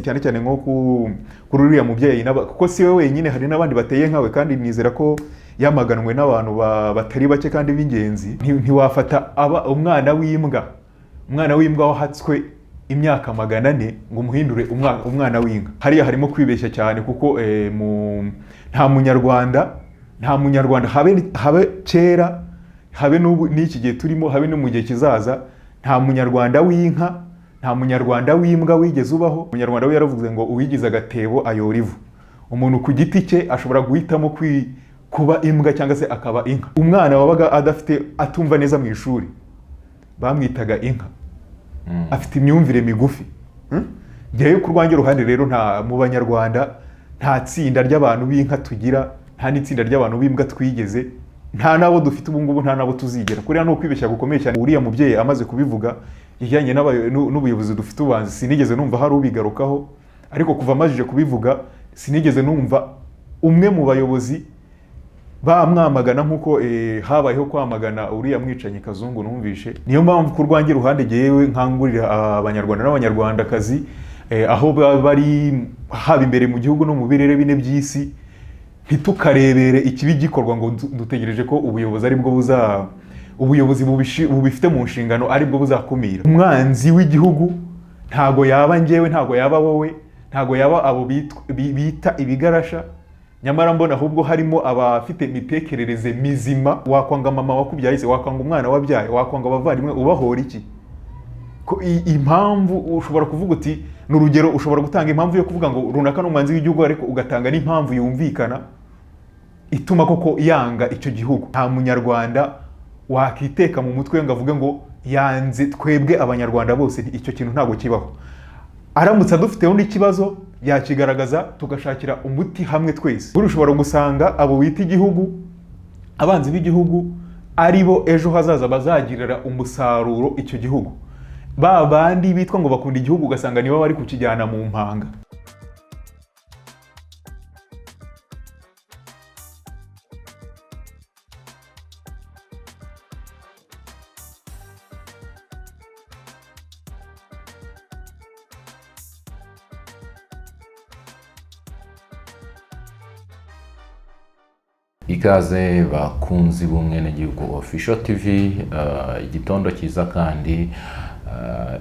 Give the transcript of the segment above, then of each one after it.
cyane cyane nko kuri uriya mubyeyi kuko si we wenyine, hari n'abandi bateye nkawe kandi nizera ko yamaganwe n'abantu batari bake kandi b'ingenzi. Ntiwafata umwana w'imbwa wahatswe imyaka 400 ngo umuhindure umwana w'inka. Hariya harimo kwibeshya cyane kuko nta munyarwanda habe kera, habe n'iki gihe turimo, habe no mu gihe kizaza, nta munyarwanda w'inka, nta munyarwanda w'imbwa wigeze ubaho. Umunyarwanda we yaravuze ngo uwigize agatebo ayora ivu. Umuntu ku giti cye ashobora guhitamo kuba imbwa cyangwa se akaba inka. Umwana wabaga atumva neza mu ishuri bamwitaga inka, afite imyumvire migufi. Ngewe ku rwanjye ruhande rero mu banyarwanda nta tsinda ry'abantu b'inka tugira, nta n'itsinda ry'abantu b'imbwa twigeze, nta nabo dufite ubu ngubu, nta nabo tuzigera. Kuriya no kwibeshya gukomeye cyane. Uriya mubyeyi amaze kubivuga ijyanye n'ubuyobozi dufite ubanzi, sinigeze numva hari ubigarukaho, ariko kuva amajije kubivuga sinigeze numva umwe mu bayobozi bamwamagana nkuko habayeho kwamagana uriya mwicanyi Kazungu numvishe. Niyo mpamvu ku rwanjye ruhande ngewe nkangurira abanyarwanda n'abanyarwandakazi aho bari haba imbere mu gihugu no mu birere bine by'isi, ntitukarebere ikibi gikorwa ngo dutegereje ko ubuyobozi ari bwo ubuyobozi bubifite mu nshingano ari bwo buzakumira. Umwanzi w'igihugu ntago yaba ngewe, ntago yaba wowe, ntago yaba abo bita ibigarasha. Nyamara mbona ahubwo harimo abafite imitekerereze mizima. Wakwanga mama wakubyaye se, wakwanga umwana wabyaye, wakwanga abavandimwe, ubahora iki? Ko impamvu ushobora kuvuga uti, n'urugero ushobora gutanga impamvu yo kuvuga ngo runaka n'umwanzi w'igihugu, ariko ugatanga n'impamvu yumvikana ituma koko yanga icyo gihugu. Nta munyarwanda wakiteka mu mutwe ngo avuge ngo yanze twebwe abanyarwanda bose. Icyo kintu ntabwo kibaho. Aramutse dufiteho n'ikibazo yakigaragaza, tugashakira umuti hamwe twese. Buri ushobora gusanga abo wita igihugu, abanzi b'igihugu, ari bo ejo hazaza bazagirira umusaruro icyo gihugu. Ba bandi bitwa ngo bakunda igihugu ugasanga nibo bari kukijyana mu mpanga. Ikaze bakunzi b'Umwenegihugu Official TV, igitondo cyiza kandi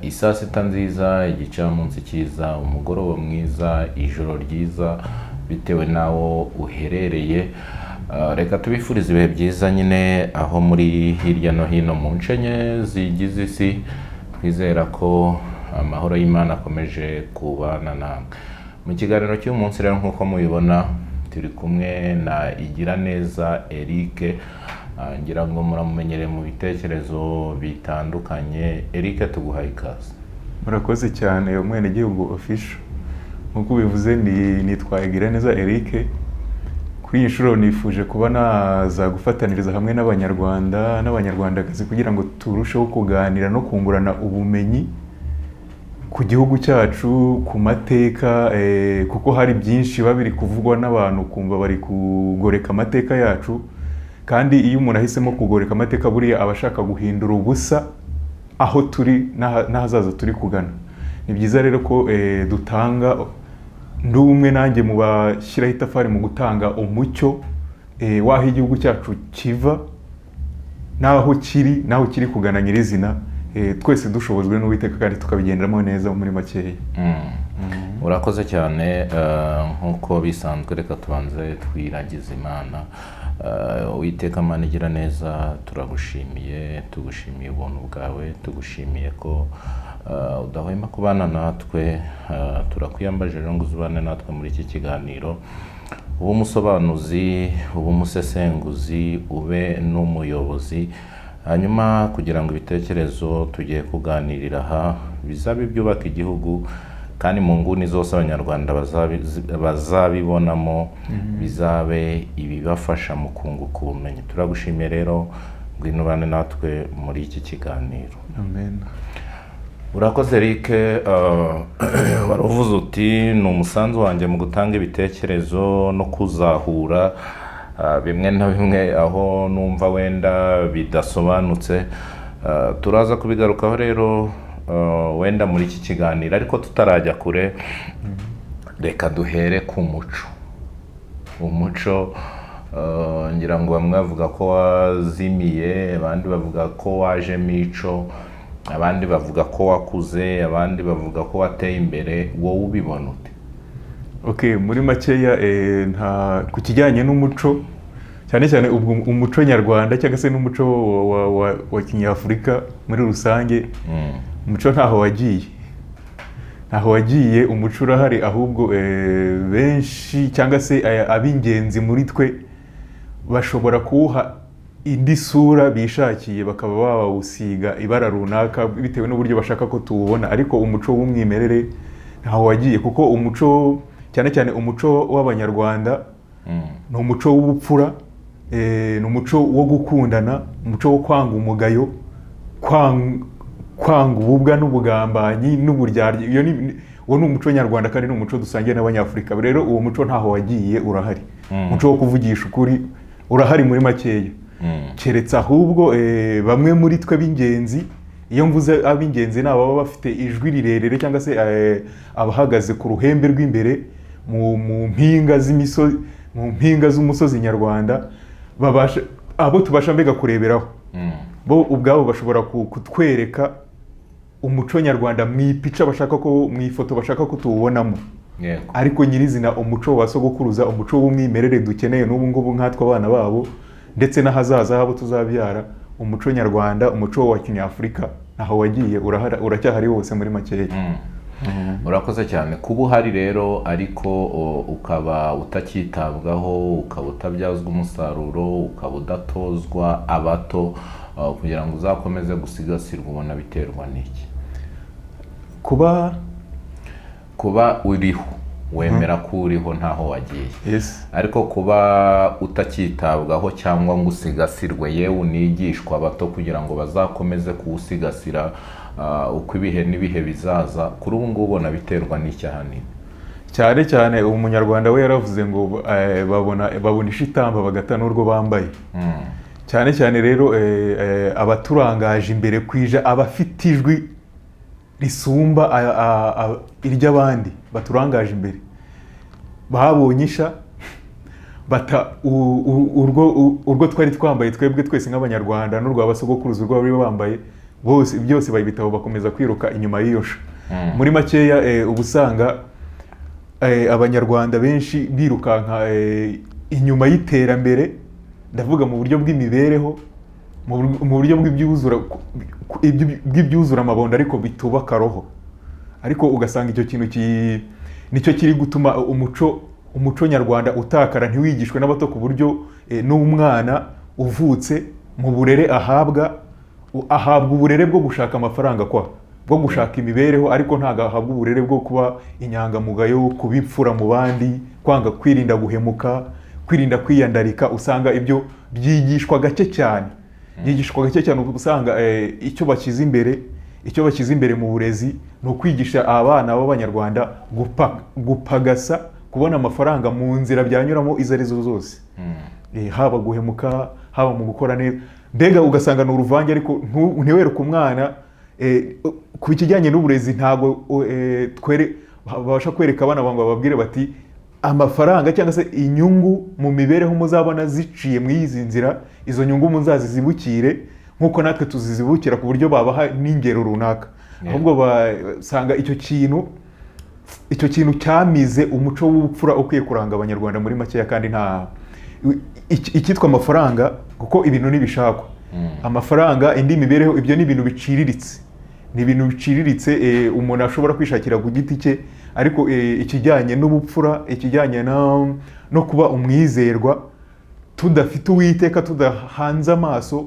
isaa sita nziza, igicamunsi cyiza, umugoroba mwiza, ijoro ryiza bitewe nawo uherereye. Reka tubifurize ibihe byiza nyine aho muri hirya no hino mu nce enye zigize isi. Twizera ko amahoro y'Imana akomeje kubana namwe. Mu kiganiro cy'uyu munsi rero nk'uko mubibona turi kumwe na Igiraneza Eric. Ngira ngo muramumenyere mu bitekerezo bitandukanye. Eric, tuguhaye ikaze. Murakoze cyane Umwenegihugu Official. Nkuko bivuze nitwa Igiraneza Eric. Kuri iyi nshuro nifuje kuba naza gufataniriza hamwe n'abanyarwanda n'abanyarwandakazi kugira ngo turusheho kuganira no kungurana ubumenyi ku gihugu cyacu, ku mateka, kuko hari byinshi babiri kuvugwa n'abantu kumva bari kugoreka amateka yacu, kandi iyo umuntu ahisemo kugoreka amateka buriya abashaka guhindura ubusa aho turi n'ahazaza turi kugana. Ni byiza rero ko dutanga ndumwe nanjye mu bashyiraho itafari mu gutanga umucyo waho igihugu cyacu kiva naho kiri kugana nyirizina. Twese dushobozwe n'Uwiteka kandi tukabigenderamo neza muri makeya. Urakoze cyane. Nkuko bisanzwe reka tubanze twiragize Imana. Uwiteka Mana igira neza, turagushimiye, tugushimiye ubuntu bwawe, tugushimiye ko udahwema kubana natwe. Turakwiyambaje rero ngo uzubane natwe muri iki kiganiro, ube umusobanuzi, ube umusesenguzi, ube n'umuyobozi, hanyuma kugira ngo ibitekerezo tugiye kuganirira aha bizabe byubaka igihugu, kandi mu nguni zose abanyarwanda bazabibonamo bizabe ibibafasha mu kunguka ubumenyi. Turagushimiye rero, ngwino ubane natwe muri iki kiganiro. Amen. Urakoze Eric. Waravuze uti ni umusanzu wanjye mu gutanga ibitekerezo no kuzahura bimwe na bimwe aho numva wenda bidasobanutse. Turaza kubigarukaho rero wenda muri iki kiganiro ariko tutarajya kure reka duhere ku umuco ngira ngo bamwe bavuga ko wazimiye, abandi bavuga ko waje mico, abandi bavuga ko wakuze, abandi bavuga ko wateye imbere. Wowe ubibona ute? Okay, muri makeya ku kijyanye n'umuco cyane cyane umuco nyarwanda cyangwa se n'umuco wa kinyafurika muri rusange, umuco ntaho wagiye, umuco urahari, ahubwo benshi cyangwa se ab'ingenzi muri twe bashobora kuwuha indi sura bishakiye, bakaba bawusiga ibara runaka bitewe n'uburyo bashaka ko tuwubona, ariko umuco w'umwimerere ntaho wagiye, kuko umuco cyane cyane umuco w'abanyarwanda ni umuco w'ubupfura, ni umuco wo gukundana, umuco wo kwanga umugayo, kwanga ububwa n'ubugambanyi n'uburyarya. Uwo ni umuco nyarwanda kandi ni umuco dusangiye n'abanyafurika. Rero uwo muco ntaho wagiye, urahari. Umuco wo kuvugisha ukuri urahari muri makeya, keretse ahubwo bamwe muri twe b'ingenzi. Iyo mvuze ab'ingenzi ni ababa bafite ijwi rirerire cyangwa se abahagaze ku ruhembe rw'imbere mu mpinga z'umusozi nyarwanda, abo tubasha mbega kureberaho. Bo ubwabo bashobora kutwereka umuco nyarwanda mu ipica bashaka ko, mu ifoto bashaka ko tuwubonamo. Ariko nyirizina umuco wa sogokuruza, umuco w'umwimerere dukeneye n'ubu ngubu nkatwe abana babo ndetse n'ahazaza habo tuzabyara, umuco nyarwanda, umuco wa kinyafurika ntaho wagiye, uracyahari wose muri makeya. Urakoze cyane kuba uhari rero, ariko ukaba utakitabwaho, ukaba utabyazwa umusaruro, ukaba udatozwa abato kugira ngo uzakomeze gusigasirwa. Ubona biterwa n'iki? Kuba uriho, wemera ko uriho ntaho wagiye, ariko kuba utakitabwaho cyangwa ngo usigasirwe, yewe unigishwa abato kugira ngo bazakomeze kuwusigasira uko ibihe n'ibihe bizaza, kuri ubu ngubu ubona biterwa n'iki ahanini? Cyane cyane umunyarwanda we yaravuze ngo babona ishitamba bagata n'urwo bambaye. Cyane cyane rero abaturangaje imbere kwija, abafite ijwi risumba iry'abandi baturangaje imbere, babonye isha bata urwo twari twambaye twebwe twese nk'abanyarwanda n'urwa basogokuruza urwo bari bambaye, bose byose babitaho bakomeza kwiruka inyuma y'iyosha. Muri makeya ubusanga abanyarwanda benshi birukanka inyuma y'iterambere, ndavuga mu buryo bw'imibereho, mu buryo bw'ibyuzura amabondo ariko bitubaka roho. Ariko ugasanga icyo kintu nicyo kiri gutuma umuco nyarwanda utakara, ntiwigishwe n'abato, ku buryo n'umwana uvutse mu burere ahabwa uburere bwo gushaka amafaranga, bwo gushaka imibereho, ariko ntago ahabwa uburere bwo kuba inyangamugayo, kubipfura mu bandi, kwanga, kwirinda guhemuka, kwirinda kwiyandarika. Usanga ibyo byigishwa gake cyane, usanga icyo bashyize imbere mu burezi ni ukwigisha abana b'abanyarwanda gupagasa, kubona amafaranga mu nzira byanyuramo izo arizo zose, haba guhemuka, haba mu gukora neza, mbega ugasanga ni uruvange. Ariko ntiwereke umwana ku kijyanye n'uburezi, ntago babasha kwereka abana bango bababwire bati amafaranga cyangwa se inyungu mu mibereho muzabona ziciye mu izi nzira, izo nyungu muzazizibukire nk'uko natwe tuzizibukira, ku buryo babaha n'ingero runaka. Ahubwo basanga icyo kintu cyamize umuco w'ubupfura ukwiye kuranga abanyarwanda muri makeya. Kandi nta icyitwa amafaranga, kuko ibintu ntibishakwa. Amafaranga, indi mibereho, ibyo ni ibintu biciriritse, umuntu ashobora kwishakira ku giti cye. Ariko ikijyanye n'ubupfura, ikijyanye no kuba umwizerwa, tudafite Uwiteka, tudahanze amaso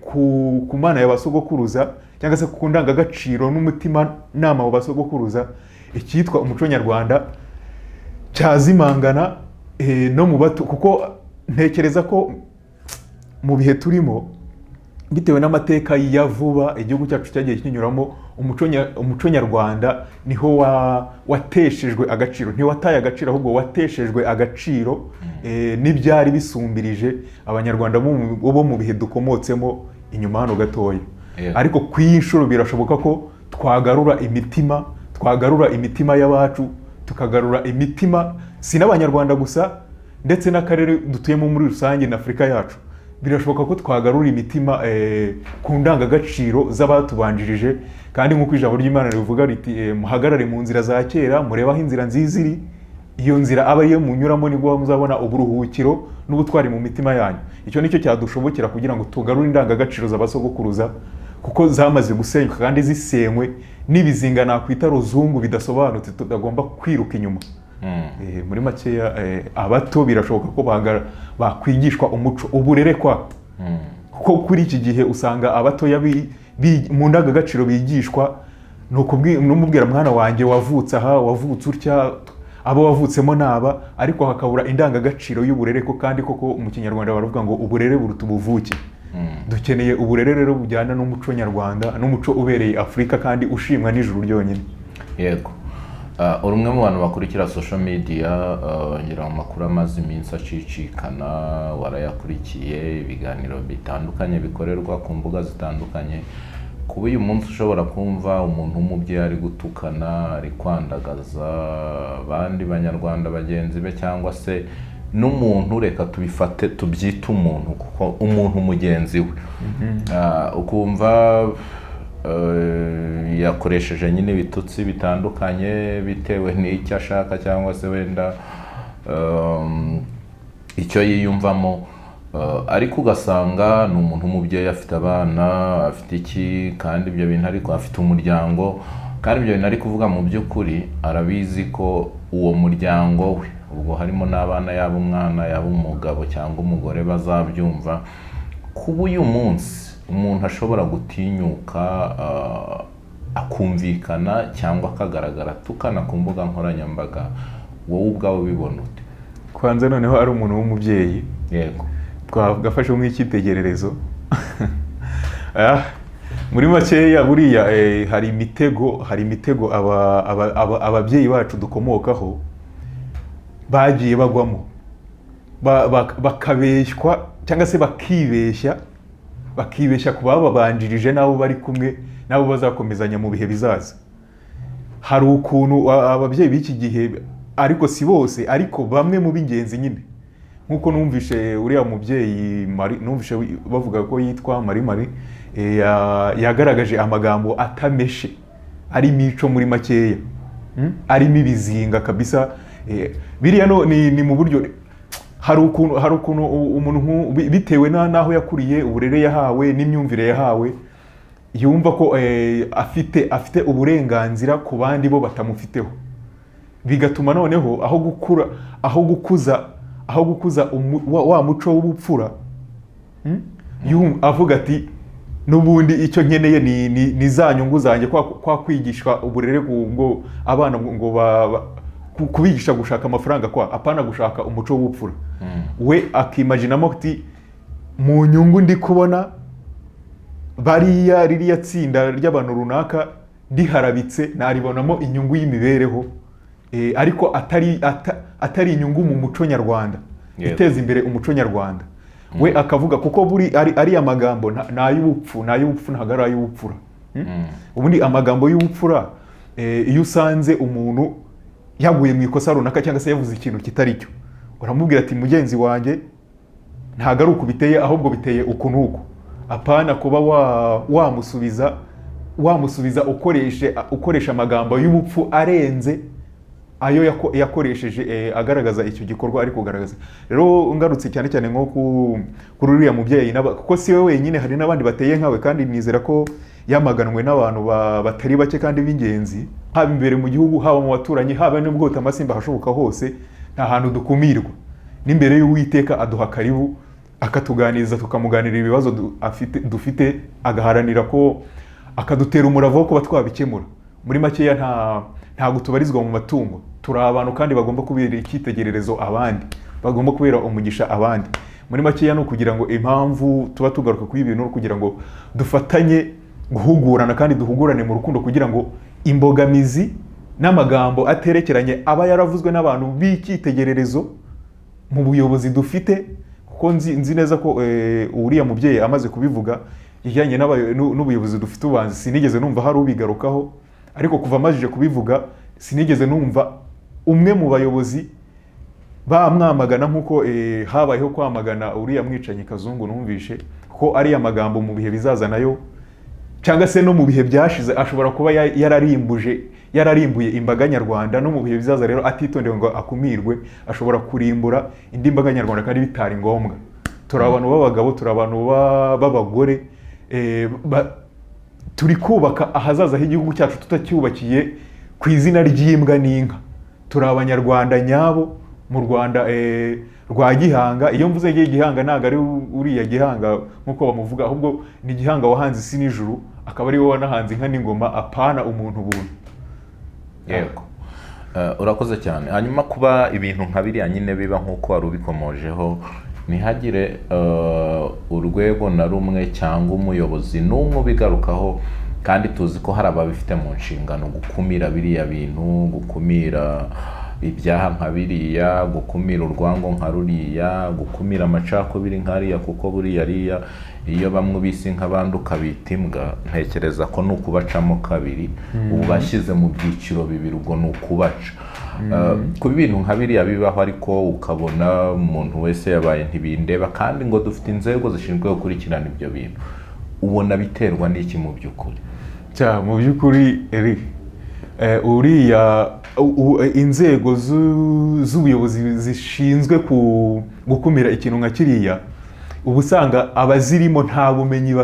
ku mana y'abasogokuruza cyangwa se ku ndangagaciro n'umutima nama w'abasogokuruza, icyitwa umuco nyarwanda cyazimangana no mu bato. Kuko ntekereza ko mu bihe turimo, bitewe n'amateka ya vuba igihugu cyacu cyagiye kinyuramo, umuco nyarwanda niho wateshejwe agaciro. Ntiwataye agaciro, ahubwo wateshejwe agaciro n'ibyari bisumbirije abanyarwanda bo mu bihe dukomotsemo inyuma hano gatoya. Ariko ku inshuro birashoboka ko twagarura imitima y'abacu, tukagarura imitima si n'abanyarwanda gusa ndetse n'akarere dutuyemo muri rusange na Afurika yacu. Birashoboka ko twagarura imitima ku ndangagaciro z'abatubanjirije, kandi nk'uko ijambo ry'Imana rivuga riti muhagarare mu nzira za kera murebaho inzira nziza iri, iyo nzira aba ariyo munyuramo nibwo muzabona uburuhukiro n'ubutwari mu mitima yanyu. Icyo nicyo cyadushobokera kugira ngo tugarure indangagaciro z'abasogokuruza, kuko zamaze gusenyuka kandi zisenywe n'ibizinga nakwita rozungu bidasobanutse tutagomba kwiruka inyuma. Muri makeya abato birashoboka ko bakwigishwa umuco, uburere kuko kuri iki gihe usanga abato mu ndangagaciro bigishwa n'umubwira mwana wanjye wavutse aha, wavutse utya, abo wavutsemo naba, ariko hakabura indangagaciro y'uburere ko, kandi koko mu Kinyarwanda baravuga ngo uburere buruta ubuvuke. Dukeneye uburere rero bujyana n'umuco nyarwanda, n'umuco ubereye Afurika kandi ushimwa n'ijuru ryonyine. Yego. Uri umwe mu bantu bakurikira social media, ngira mu makuru amaze iminsi acicikana, warayakurikiye ibiganiro bitandukanye bikorerwa ku mbuga zitandukanye. Kuba uyu munsi ushobora kumva umuntu w'umubyeyi ari gutukana, ari kwandagaza abandi banyarwanda bagenzi be, cyangwa se n'umuntu, reka tubifate tubyita umuntu kuko umuntu mugenzi we, ukumva yakoresheje nyine ibitutsi bitandukanye bitewe n'icyo ashaka cyangwa se wenda icyo yiyumvamo, ariko ugasanga ni umuntu w'umubyeyi, afite abana, afite iki, kandi ibyo bintu ariko afite umuryango, kandi ibyo bintu ari kuvuga mu by'ukuri arabizi ko uwo muryango we, ubwo harimo n'abana, yaba umwana yaba umugabo cyangwa umugore, bazabyumva. Kuba uyu munsi umuntu ashobora gutinyuka akumvikana cyangwa akagaragara tukana ku mbuga nkoranyambaga, wowe ubwawe ubibona ute? Kwanza noneho ari umuntu w'umubyeyi, yego, twagafashe nk'icyitegererezo. Muri makeya buriya hari imitego ababyeyi bacu dukomokaho bagiye bagwamo, bakabeshywa cyangwa se bakibeshya ku bababanjirije n'abo bari kumwe n'abo bazakomezanya mu bihe bizaza. Hari ukuntu ababyeyi b'iki gihe, ariko si bose, ariko bamwe mu b'ingenzi nyine, nk'uko numvishe uriya mubyeyi numvishe bavuga ko yitwa Marie yagaragaje amagambo atameshe, ari mico muri makeya, arimo ibizinga kabisa. Biriya ni mu buryo hari ukuntu umuntu bitewe n'aho yakuriye, uburere yahawe n'imyumvire yahawe, yumva ko afite uburenganzira ku bandi bo batamufiteho, bigatuma noneho aho gukuza wa muco w'ubupfura, avuga ati n'ubundi icyo nkeneye ni za nyungu zanjye, kwa kwigishwa uburere ngo abana ngo kubigisha gushaka amafaranga, apana gushaka umuco w'ubupfura. We akimaginamo ati mu nyungu ndi kubona ririya tsinda ry'abantu runaka ndiharabitse, naribonamo inyungu y'imibereho, ariko atari inyungu mu muco nyarwanda, iteza imbere umuco nyarwanda. We akavuga kuko ari amagambo n'ay'ubupfu ntabwo ari ay'ubupfura. Ubundi amagambo y'ubupfura, iyo usanze umuntu yaguye mu ikosa runaka cyangwa se yavuze ikintu kitari cyo, uramubwira ati mugenzi wanjye ntabwo ari uku biteye, ahubwo biteye uku n'uku. Apana kuba wamusubiza ukoresha amagambo y'ubupfu arenze ayo yakoresheje agaragaza icyo gikorwa ari kugaragaza. Rero ngarutse cyane cyane nko kuri uriya mubyeyi, kuko si we wenyine, hari n'abandi bateye nkawe, kandi nizera ko yamaganwe n'abantu batari bake kandi b'ingenzi, haba imbere mu gihugu, haba mu baturanyi, haba n'ubwota amasimba hashoboka hose. Nta hantu dukumirwa, n'imbere y'Uwiteka aduha karibu, akatuganiriza, tukamuganirira ibibazo dufite, agaharanira ko akadutera umurava wo kuba twabikemura. Muri makeya ntabwo tubarizwa mu matungo, turi abantu kandi bagomba kubera icyitegererezo abandi, bagomba kubera umugisha abandi. Muri makeya no kugira ngo impamvu tuba tugaruka kuri ibintu, kugira ngo dufatanye guhugurana kandi duhugurane mu rukundo, kugira ngo imbogamizi n'amagambo aterekeranye aba yaravuzwe n'abantu b'icyitegererezo mu buyobozi dufite, kuko nzi neza ko uriya mubyeyi amaze kubivuga ijyanye n'ubuyobozi dufite ubanzi sinigeze numva hari ubigarukaho, ariko kuva amajije kubivuga sinigeze numva umwe mu bayobozi bamwamagana nk'uko habayeho kwamagana uriya mwicanyi Kazungu numvishe ko ari amagambo mu bihe bizaza nayo cyangwa se no mu bihe byashize ashobora kuba yararimbuye imbaga nyarwanda, no mu bihe bizaza rero atitondeye ngo akumirwe ashobora kurimbura indi mbaga nyarwanda kandi bitari ngombwa. Turi abantu b'abagabo, turi abantu b'abagore, turi kubaka ahazaza h'igihugu cyacu tutacyubakiye ku izina ry'imbwa n'inka. Turi abanyarwanda nyabo mu Rwanda rwa Gihanga. Iyo mvuze Gihanga ntago ari uriya Gihanga nkuko bamuvuga, ahubwo ni Gihanga wahanze isi n'ijuru, akaba ari wowe wanahanze inka n'ingoma, apana umuntu buntu. Yego. Urakoze cyane. Hanyuma kuba ibintu nka biriya nyine biba nkuko wari ubikomojeho, ntihagire urwego na rumwe cyangwa umuyobozi n'umwe ubigarukaho, kandi tuzi ko hari ababifite mu nshingano gukumira biriya bintu, gukumira ibyaha nka biriya, gukumira urwango nka ruriya, gukumira amacakubiri nkariya, kuko buriya riya iyo bamwe bisi nk'abandi ukabita imbwa, ntekereza ko ni ukubacamo kabiri, ubu bashyize mu byiciro bibiri, ubwo ni ukubaca. Kuba ibintu nka biriya bibaho ariko ukabona umuntu wese yabaye ntibindeba, kandi ngo dufite inzego zishinzwe gukurikirana ibyo bintu, ubona biterwa n'iki mu by'ukuri? Mu by'ukuri uriya inzego z'ubuyobozi zishinzwe gukumira ikintu nka kiriya, ubu usanga abazirimo nta bumenyi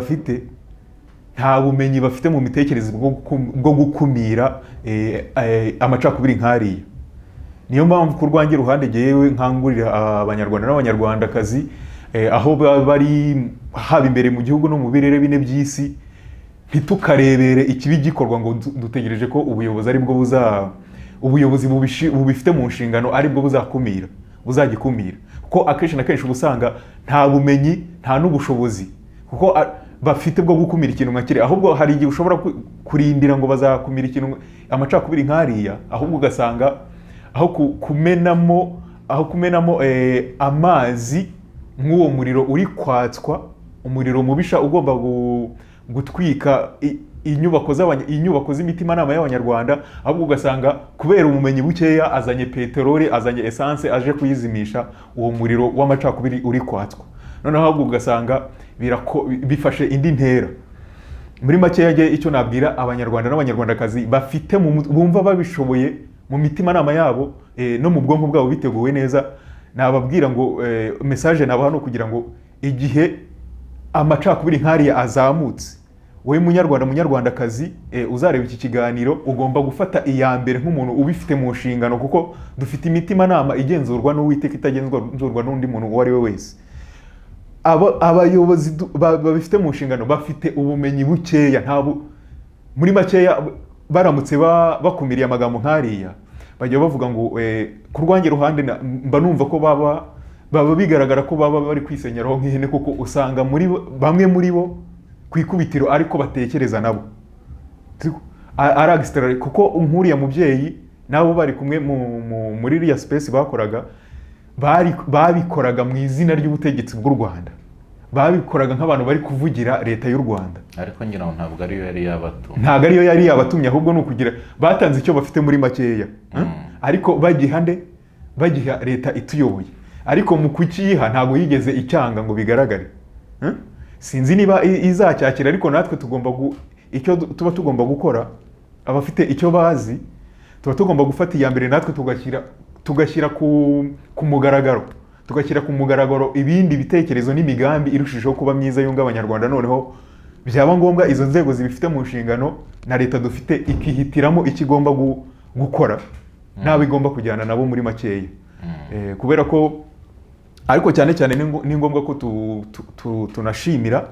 bafite mu mitekerereze bwo gukumira amacakubiri nkariya. Niyo mpamvu ku rwanjye ruhande yewe nkangurira abanyarwanda n'abanyarwandakazi aho bari haba imbere mu gihugu no mu birere bine by'isi, ntitukarebere ikibi gikorwa ngo dutegereje ko ubuyobozi ari bwo ubuyobozi bubifite mu nshingano ari bwo buzagikumira, kuko akenshi na kenshi ubusanga nta bumenyi nta n'ubushobozi kuko bafite bwo gukumira ikintu nka kiriya. Ahubwo hari igihe ushobora kurindira ngo bazakumira ikintu amacakubiri nkariya, ahubwo ugasanga aho kumenamo amazi nk'uwo muriro uri kwatswa, umuriro mubisha ugomba gutwika inyubako z'imitimanama y'abanyarwanda, ahubwo ugasanga kubera ubumenyi bukeya azanye peteroli, azanye essence, aje kuyizimisha uwo muriro w'amacakubiri uri kwatswa. Noneho ahubwo ugasanga bifashe indi ntera. Muri makeya icyo nabwira abanyarwanda n'abanyarwandakazi bafite bumva babishoboye mu mitimanama yabo no mu bwonko bwabo biteguwe neza, nababwira ngo message nabo hano kugira ngo igihe amacakubiri nkariya azamutse, wowe munyarwandakazi uzareba iki kiganiro ugomba gufata iya mbere nk'umuntu ubifite mu nshingano, kuko dufite imitimanama igenzurwa n'Uwiteka, itagenzurwa n'undi muntu uwo ari we wese. Abayobozi babifite mu nshingano bafite ubumenyi bukeya, muri makeya baramutse bakumiriye amagambo nkariya bajya bavuga ngo ku rwanjye ruhande mba numva ko baba bigaragara ko baba bari kwisenyeraho nk'ihene, kuko usanga bamwe muri bo ku ikubitiro ariko batekereza nabo aragisitara, kuko nk'uriya mubyeyi nabo bari kumwe muri iriya space bakoraga, babikoraga mu izina ry'ubutegetsi bw'u Rwanda, babikoraga nk'abantu bari kuvugira leta y'u Rwanda, ariko ngira ngo ntabwo ariyo yari yabatumye, ahubwo ni ukugira batanze icyo bafite muri makeya, ariko bagiha leta ituyoboye, ariko mu kukiyiha ntabwo yigeze icyanga ngo bigaragare. Sinzi niba izacyakira, ariko natwe icyo tuba tugomba gukora, abafite icyo bazi tuba tugomba gufata iya mbere natwe tugashyira ku mugaragaro ibindi bitekerezo n'imigambi irushijeho kuba myiza yunga abanyarwanda. Noneho byaba ngombwa izo nzego zibifite mu nshingano na leta dufite ikihitiramo ikigomba gukora, nabo igomba kujyana nabo muri makeya, kubera ko ariko cyane cyane ni ngombwa ko tunashimira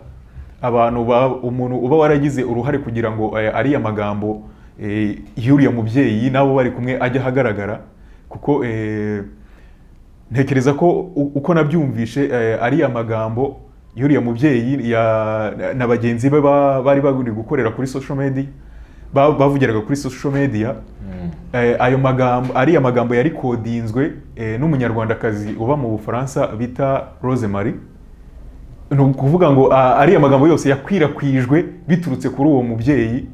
umuntu uba waragize uruhare kugira ngo ariya magambo y'uriya mubyeyi nabo bari kumwe ajya ahagaragara, kuko ntekereza ko uko nabyumvishe ariya magambo y'uriya mubyeyi na bagenzi be bari baguri gukorera kuri social media, bavugiraga kuri social media, ariya magambo yari kodinzwe n'umunyarwandakazi uba mu Bufaransa bita Rosemary, ni ukuvuga ngo ariya magambo yose yakwirakwijwe biturutse kuri uwo mubyeyi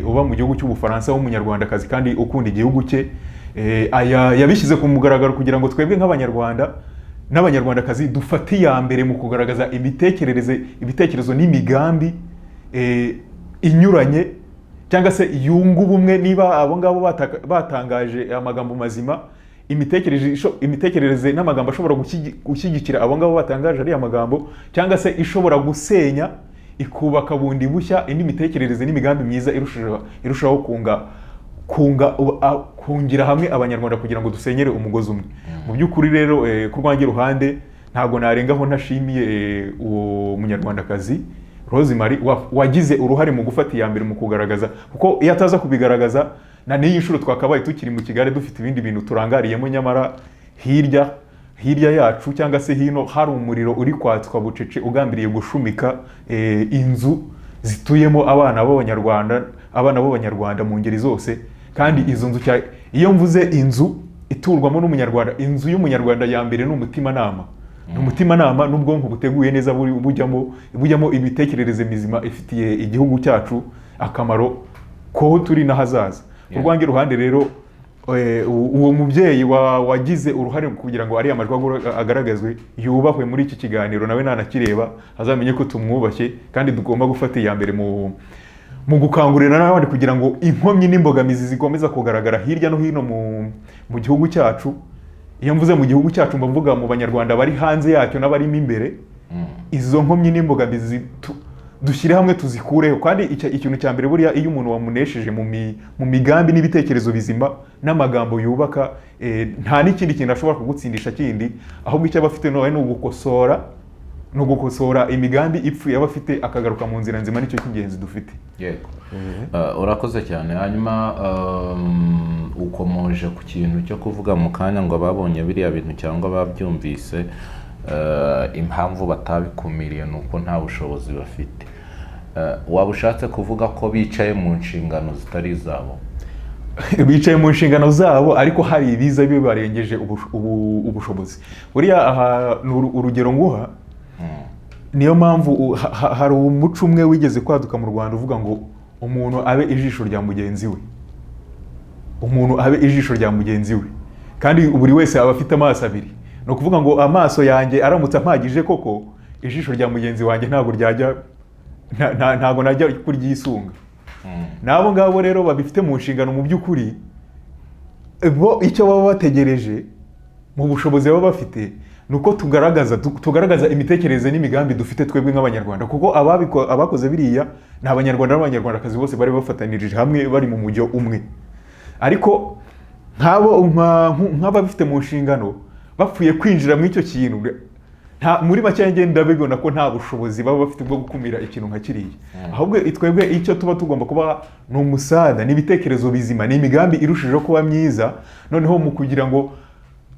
uba mu gihugu cy'Ubufaransa w'umunyarwandakazi kandi ukunda igihugu cye, yabishyize ku mugaragaro kugira ngo twebwe nk'abanyarwanda n'abanyarwandakazi dufate iya mbere mu kugaragaza ibitekerezo n'imigambi inyuranye cyangwa se yunga ubumwe. Niba abo ngabo batangaje amagambo mazima, imitekerereze n'amagambo ashobora gushyigikira abo ngabo batangaje ariya magambo, cyangwa se ishobora gusenya ikubaka bundi bushya indi mitekerereze n'imigambi myiza irushaho kungira hamwe abanyarwanda kugira ngo dusenyere umugozi umwe. Mu by'ukuri rero ku rwanjye ruhande ntabwo narengaho ntashimiye uwo munyarwandakazi Rosemary wagize uruhare mu gufata iya mbere mu kugaragaza, kuko iyo ataza kubigaragaza na n'iyi nshuro twakabaye tukiri mu Kigali dufite ibindi bintu turangariyemo, nyamara hirya yacu cyangwa se hino hari umuriro uri kwatswa bucece ugambiriye gushumika inzu zituyemo abana b'abanyarwanda mu ngeri zose. Kandi izo nzu iyo mvuze inzu iturwamo n'umunyarwanda, inzu y'umunyarwanda ya mbere ni umutimanama. Umutimanama n'ubwonko buteguye neza bujyamo imitekerereze mizima ifitiye igihugu cyacu akamaro ko turi n'ahazaza. Ku rwanjye ruhande rero uwo mubyeyi wagize uruhare kugira ngo ariya majwi agaragazwe yubahwe muri iki kiganiro, nawe nanakireba azamenye ko tumwubashye kandi tugomba gufata iya mbere mu gukangurira n'abandi kugira ngo inkomyi n'imbogamizi zikomeza kugaragara hirya no hino mu gihugu cyacu. Iyo mvuze mu gihugu cyacu mvuga mu banyarwanda bari hanze yacyo n'abarimo imbere, izo nkomyi n'imbogamizi dushyire hamwe tuzikureho. Kandi ikintu cya mbere buriya iyo umuntu wamunesheje mu migambi n'ibitekerezo bizima n'amagambo yubaka, nta n'ikindi kintu ashobora kugutsindisha kindi, ahubwo icyo aba afite ni ugukosora imigambi ipfuye aba afite akagaruka mu nzira nzima. Nicyo cy'ingenzi dufite. Yego. Urakoze cyane. Hanyuma ukomoje ku kintu cyo kuvuga mu kanya ngo babonye biriya bintu cyangwa babyumvise, impamvu batabikumiriye ni uko nta bushobozi bafite. Waba ushatse kuvuga ko bicaye mu nshingano zitari izabo? Bicaye mu nshingano zabo ariko hari ibiza bibarengeje ubushobozi. Buriya urugero nguha, niyo mpamvu hari umuco umwe wigeze kwaduka mu Rwanda uvuga ngo umuntu abe ijisho rya mugenzi we. Umuntu abe ijisho rya mugenzi we. Kandi buri wese aba afite amaso abiri. No kuvuga ngo amaso yanjye aramutse ampagije koko, ijisho rya mugenzi wanjye ntabwo najya kuryisunga. Nabo ngabo rero babifite mu nshingano mu by'ukuri, bo icyo baba bategereje mu bushobozi baba bafite nuko tugaragaza imitekerereze n'imigambi dufite twebwe nk'abanyarwanda, kuko abakoze biriya ni abanyarwanda n'abanyarwandakazi bose bari bafatanirije hamwe bari mu mujyo umwe. Ariko nk'ababifite mu nshingano bapfuye kwinjira muri icyo kintu, muri make ngenda bibona ko nta bushobozi baba bafite bwo gukumira ikintu nka kiriya. Ahubwo twebwe icyo tuba tugomba kuba ni umusada n'ibitekerezo bizima n'imigambi irushijeho kuba myiza, noneho mu kugira ngo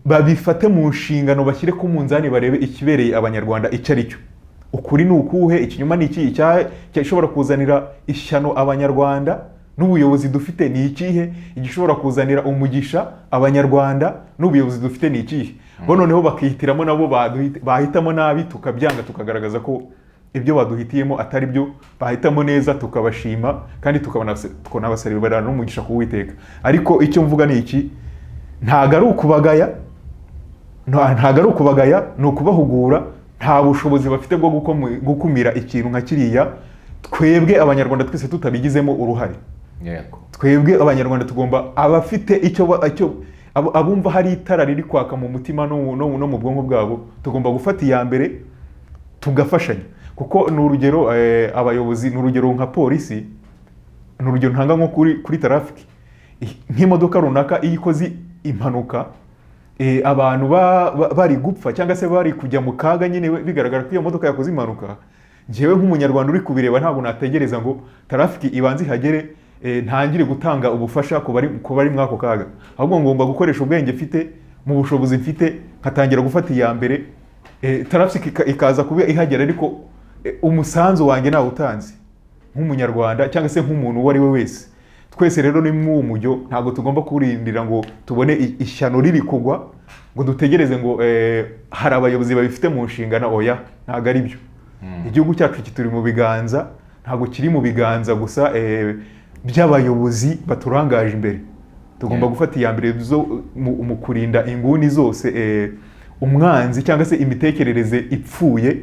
babifate mu nshingano bashyire ku munzani barebe ikibereye abanyarwanda icyo ari cyo. Ukuri ni ukuhe, ikinyuma ni iki, cyashobora kuzanira ishyano abanyarwanda n'ubuyobozi dufite ni ikihe, igishobora kuzanira umugisha abanyarwanda n'ubuyobozi dufite ni ikihe. Bo noneho bakihitiramo nabo bahitamo nabi, tukabyanga tukagaragaza ko ibyo baduhitiyemo atari byo, bahitamo neza tukabashima kandi tukanabasabira n'umugisha ku Uwiteka. Ariko icyo mvuga ni iki, ntago ari ukubagaya, ni ukubahugura. Nta bushobozi bafite bwo gukumira ikintu nka kiriya, twebwe abanyarwanda twese tutabigizemo uruhare. Twebwe abanyarwanda tugomba abafite abumva hari itara riri kwaka mu mutima no mu bwonko bwabo, tugomba gufata iya mbere tugafashanya. Kuko ni urugero abayobozi, ni urugero nka polisi, ni urugero ntanga nko kuri traffic. Nk'imodoka runaka iyo ikoze impanuka, abantu bari gupfa cyangwa se bari kujya mu kaga, nyine bigaragara ko iyo modoka yakoze impanuka, njyewe nk'umunyarwanda uri kubireba ntabwo nategereza ngo traffic ibanze ihagere ntangire gutanga ubufasha ku bari muri ako kaga. Ahubwo ngomba gukoresha ubwenge mfite mu bushobozi mfite, nkatangira gufata iya mbere, traffic ikaza kuba ihagera, ariko umusanzu wanjye nawe utanze nk'umunyarwanda cyangwa se nk'umuntu uwo ari we wese. Twese rero ni mu mujyo, ntabwo tugomba kurindira ngo tubone ishyano riri kugwa ngo dutegereze ngo hari abayobozi babifite mu nshingano. Oya, ntabwo ari byo. igihugu cyacu kituri mu biganza, ntabwo kiri mu biganza gusa by'abayobozi baturangaje imbere. Tugomba gufata iya mbere mu kurinda inguni zose umwanzi cyangwa se imitekerereze ipfuye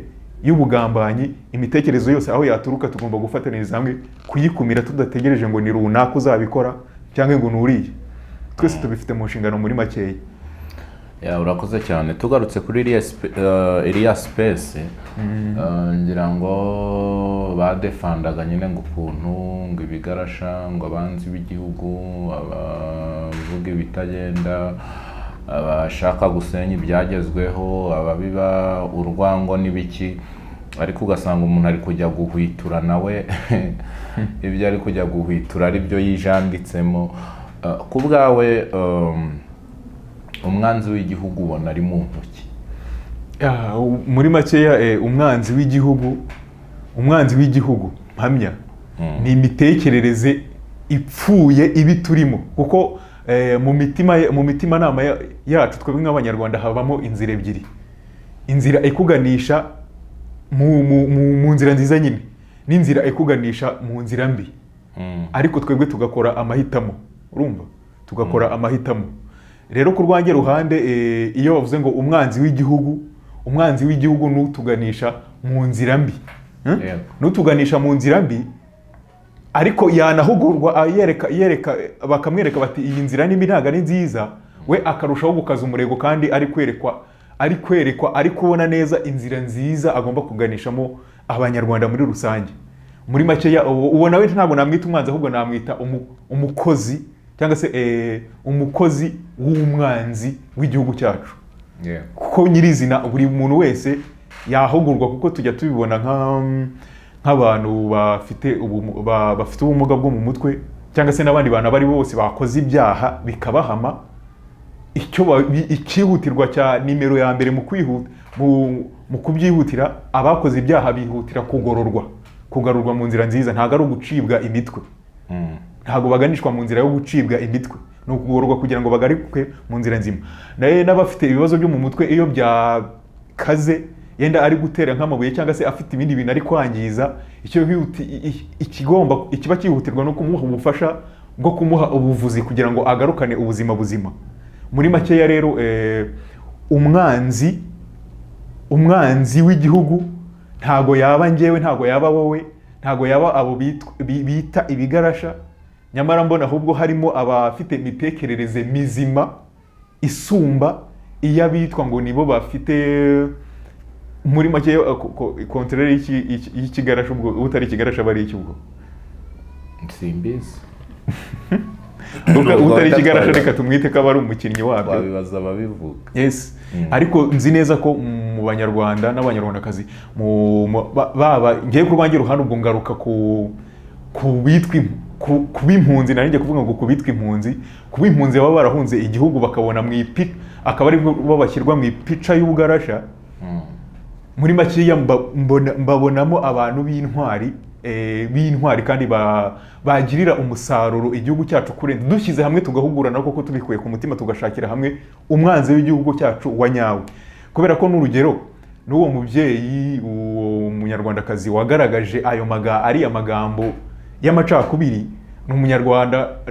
y'ubugambanyi, imitekerezo yose aho yaturuka tugomba gufataniriza hamwe kuyikumira tudategereje ngo ni runaka uzabikora cyangwa ngo nuriye. Twese tubifite mu nshingano muri makeya. Urakoze cyane. Tugarutse kuri iriya space, ngira ngo badefandaga nyine ngo ukuntu ngo ibigarasha ngo abanzi b'igihugu, abavuga ibitagenda, abashaka gusenya ibyagezweho, ababiba urwango n'ibiki, ariko ugasanga umuntu ari kujya guhwitura nawe ibyo ari kujya guhwitura ari byo yijanditsemo. Ku bwawe umwanzi w'igihugu ubona ari mu ntoki? Muri makeya umwanzi w'igihugu mpamya ni imitekerereze ipfuye ibi turimo, kuko mu mitima nama yacu twebwe nk'abanyarwanda habamo inzira ebyiri. Inzira ikuganisha mu nzira nziza nyine, n'inzira ikuganisha mu nzira mbi. Ariko twebwe tugakora amahitamo, urumva, tugakora amahitamo. Rero ku rwanjye ruhande iyo bavuze ngo umwanzi w'igihugu nutuganisha mu nzira mbi, nutuganisha mu nzira mbi, ariko yanahugurwa bakamwereka bati iyi nzira nimbi ntago ari nziza, we akarushaho gukaza umurego kandi ari kubona neza inzira nziza agomba kuganishamo abanyarwanda muri rusange. Muri makeya uwo nawe ntabwo namwita umwanzi, ahubwo namwita umukozi cyangwa se umukozi w'umwanzi w'igihugu cyacu. Kuko nyirizina buri muntu wese yahugurwa, kuko tujya tubibona nk'abantu bafite ubumuga bwo mu mutwe, cyangwa se n'abandi bantu bari bose bakoze ibyaha bikabahama. Ikihutirwa cya nimero ya mbere mu kubyihutira, abakoze ibyaha bihutira kugarurwa mu nzira nziza, ntabwo ari ugucibwa imitwe. Ntabwo baganishwa mu nzira yo gucibwa imitwe, ni ukugororwa kugira ngo bagaruke mu nzira nzima. N'abafite ibibazo byo mu mutwe iyo byakaze, yenda ari gutera nk'amabuye cyangwa se afite ibindi bintu ari kwangiza, ikiba cyihutirwa no kumuha ubufasha bwo kumuha ubuvuzi kugira ngo agarukane ubuzima buzima. Muri makeya rero umwanzi w'igihugu ntago yaba njyewe, ntago yaba wowe, ntago yaba abo bita ibigarasha, nyamara mbona ahubwo harimo abafite imitekerereze mizima isumba iyo bitwa ngo nibo bafite. Muri makeya kontrere y'ikigarasha, ubwo utari ikigarasha bari iki ubwo simbizi. Utari ikigarasha reka tumwite ko aba ari umukinnyi wabyo, babibaza ababivuga. Yes. Ariko nzi neza ko mu banyarwanda n'abanyarwandakazi ngiye ku rwanjye ruhande ubwo ngaruka kuba impunzi, nari ngiye kuvuga ngo kubitwa impunzi, kuba impunzi baba barahunze igihugu bakabona akaba ari bo bashyirwa mu ipica y'ubugarasha. Muri makeya mbabonamo abantu b'intwari kandi bagirira umusaruro igihugu cyacu kurenza, dushyize hamwe tugahugurana koko tubikuye ku mutima, tugashakira hamwe umwanzi w'igihugu cyacu wa nyawe. Kubera ko n'urugero n'uwo mubyeyi umunyarwandakazi wagaragaje ari amagambo y'amacakubiri, ni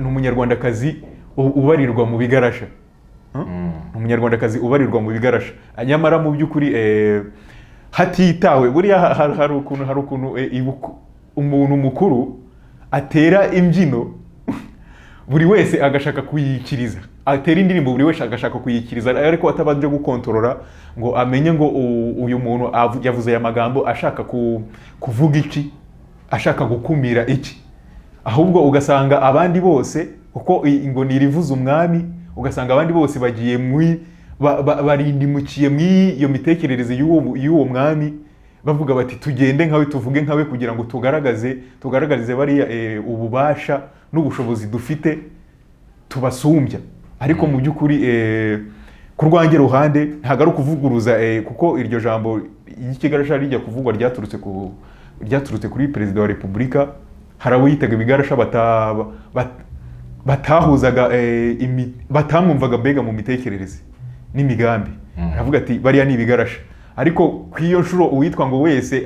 umunyarwandakazi ubarirwa mu bigarasha. Umunyarwandakazi ubarirwa mu bigarasha, nyamara mu by'ukuri hatitawe buriya hari ukuntu umuntu mukuru atera imbyino buri wese agashaka kuyikiriza, atera indirimbo buri wese agashaka kuyikiriza, ariko atabanje gukontorora ngo amenye ngo uyu muntu yavuze aya magambo ashaka kuvuga iki, ashaka gukumira iki. Ahubwo ugasanga abandi bose, kuko ngo nirivuze umwami, ugasanga abandi bose bagiye barindimukiye iyo mitekerereze y'uwo mwami, bavuga bati tugende nkawe, tuvuge nkawe, kugira ngo tugaragarize bariya ububasha n'ubushobozi dufite tubasumbya. Ariko mu by'ukuri ku rwanjye ruhande ntabwo ari ukuvuguruza, kuko iryo jambo ry'ikigarasha rijya kuvugwa ryaturutse kuri perezida wa repubulika. Hari abo yitaga ibigarasha batahuzaga batamwumvaga mbega mu mitekerereze n'imigambi. Aravuga ati bariya ni ibigarasha, ariko kw'iyo nshuro uwitwa ngo wese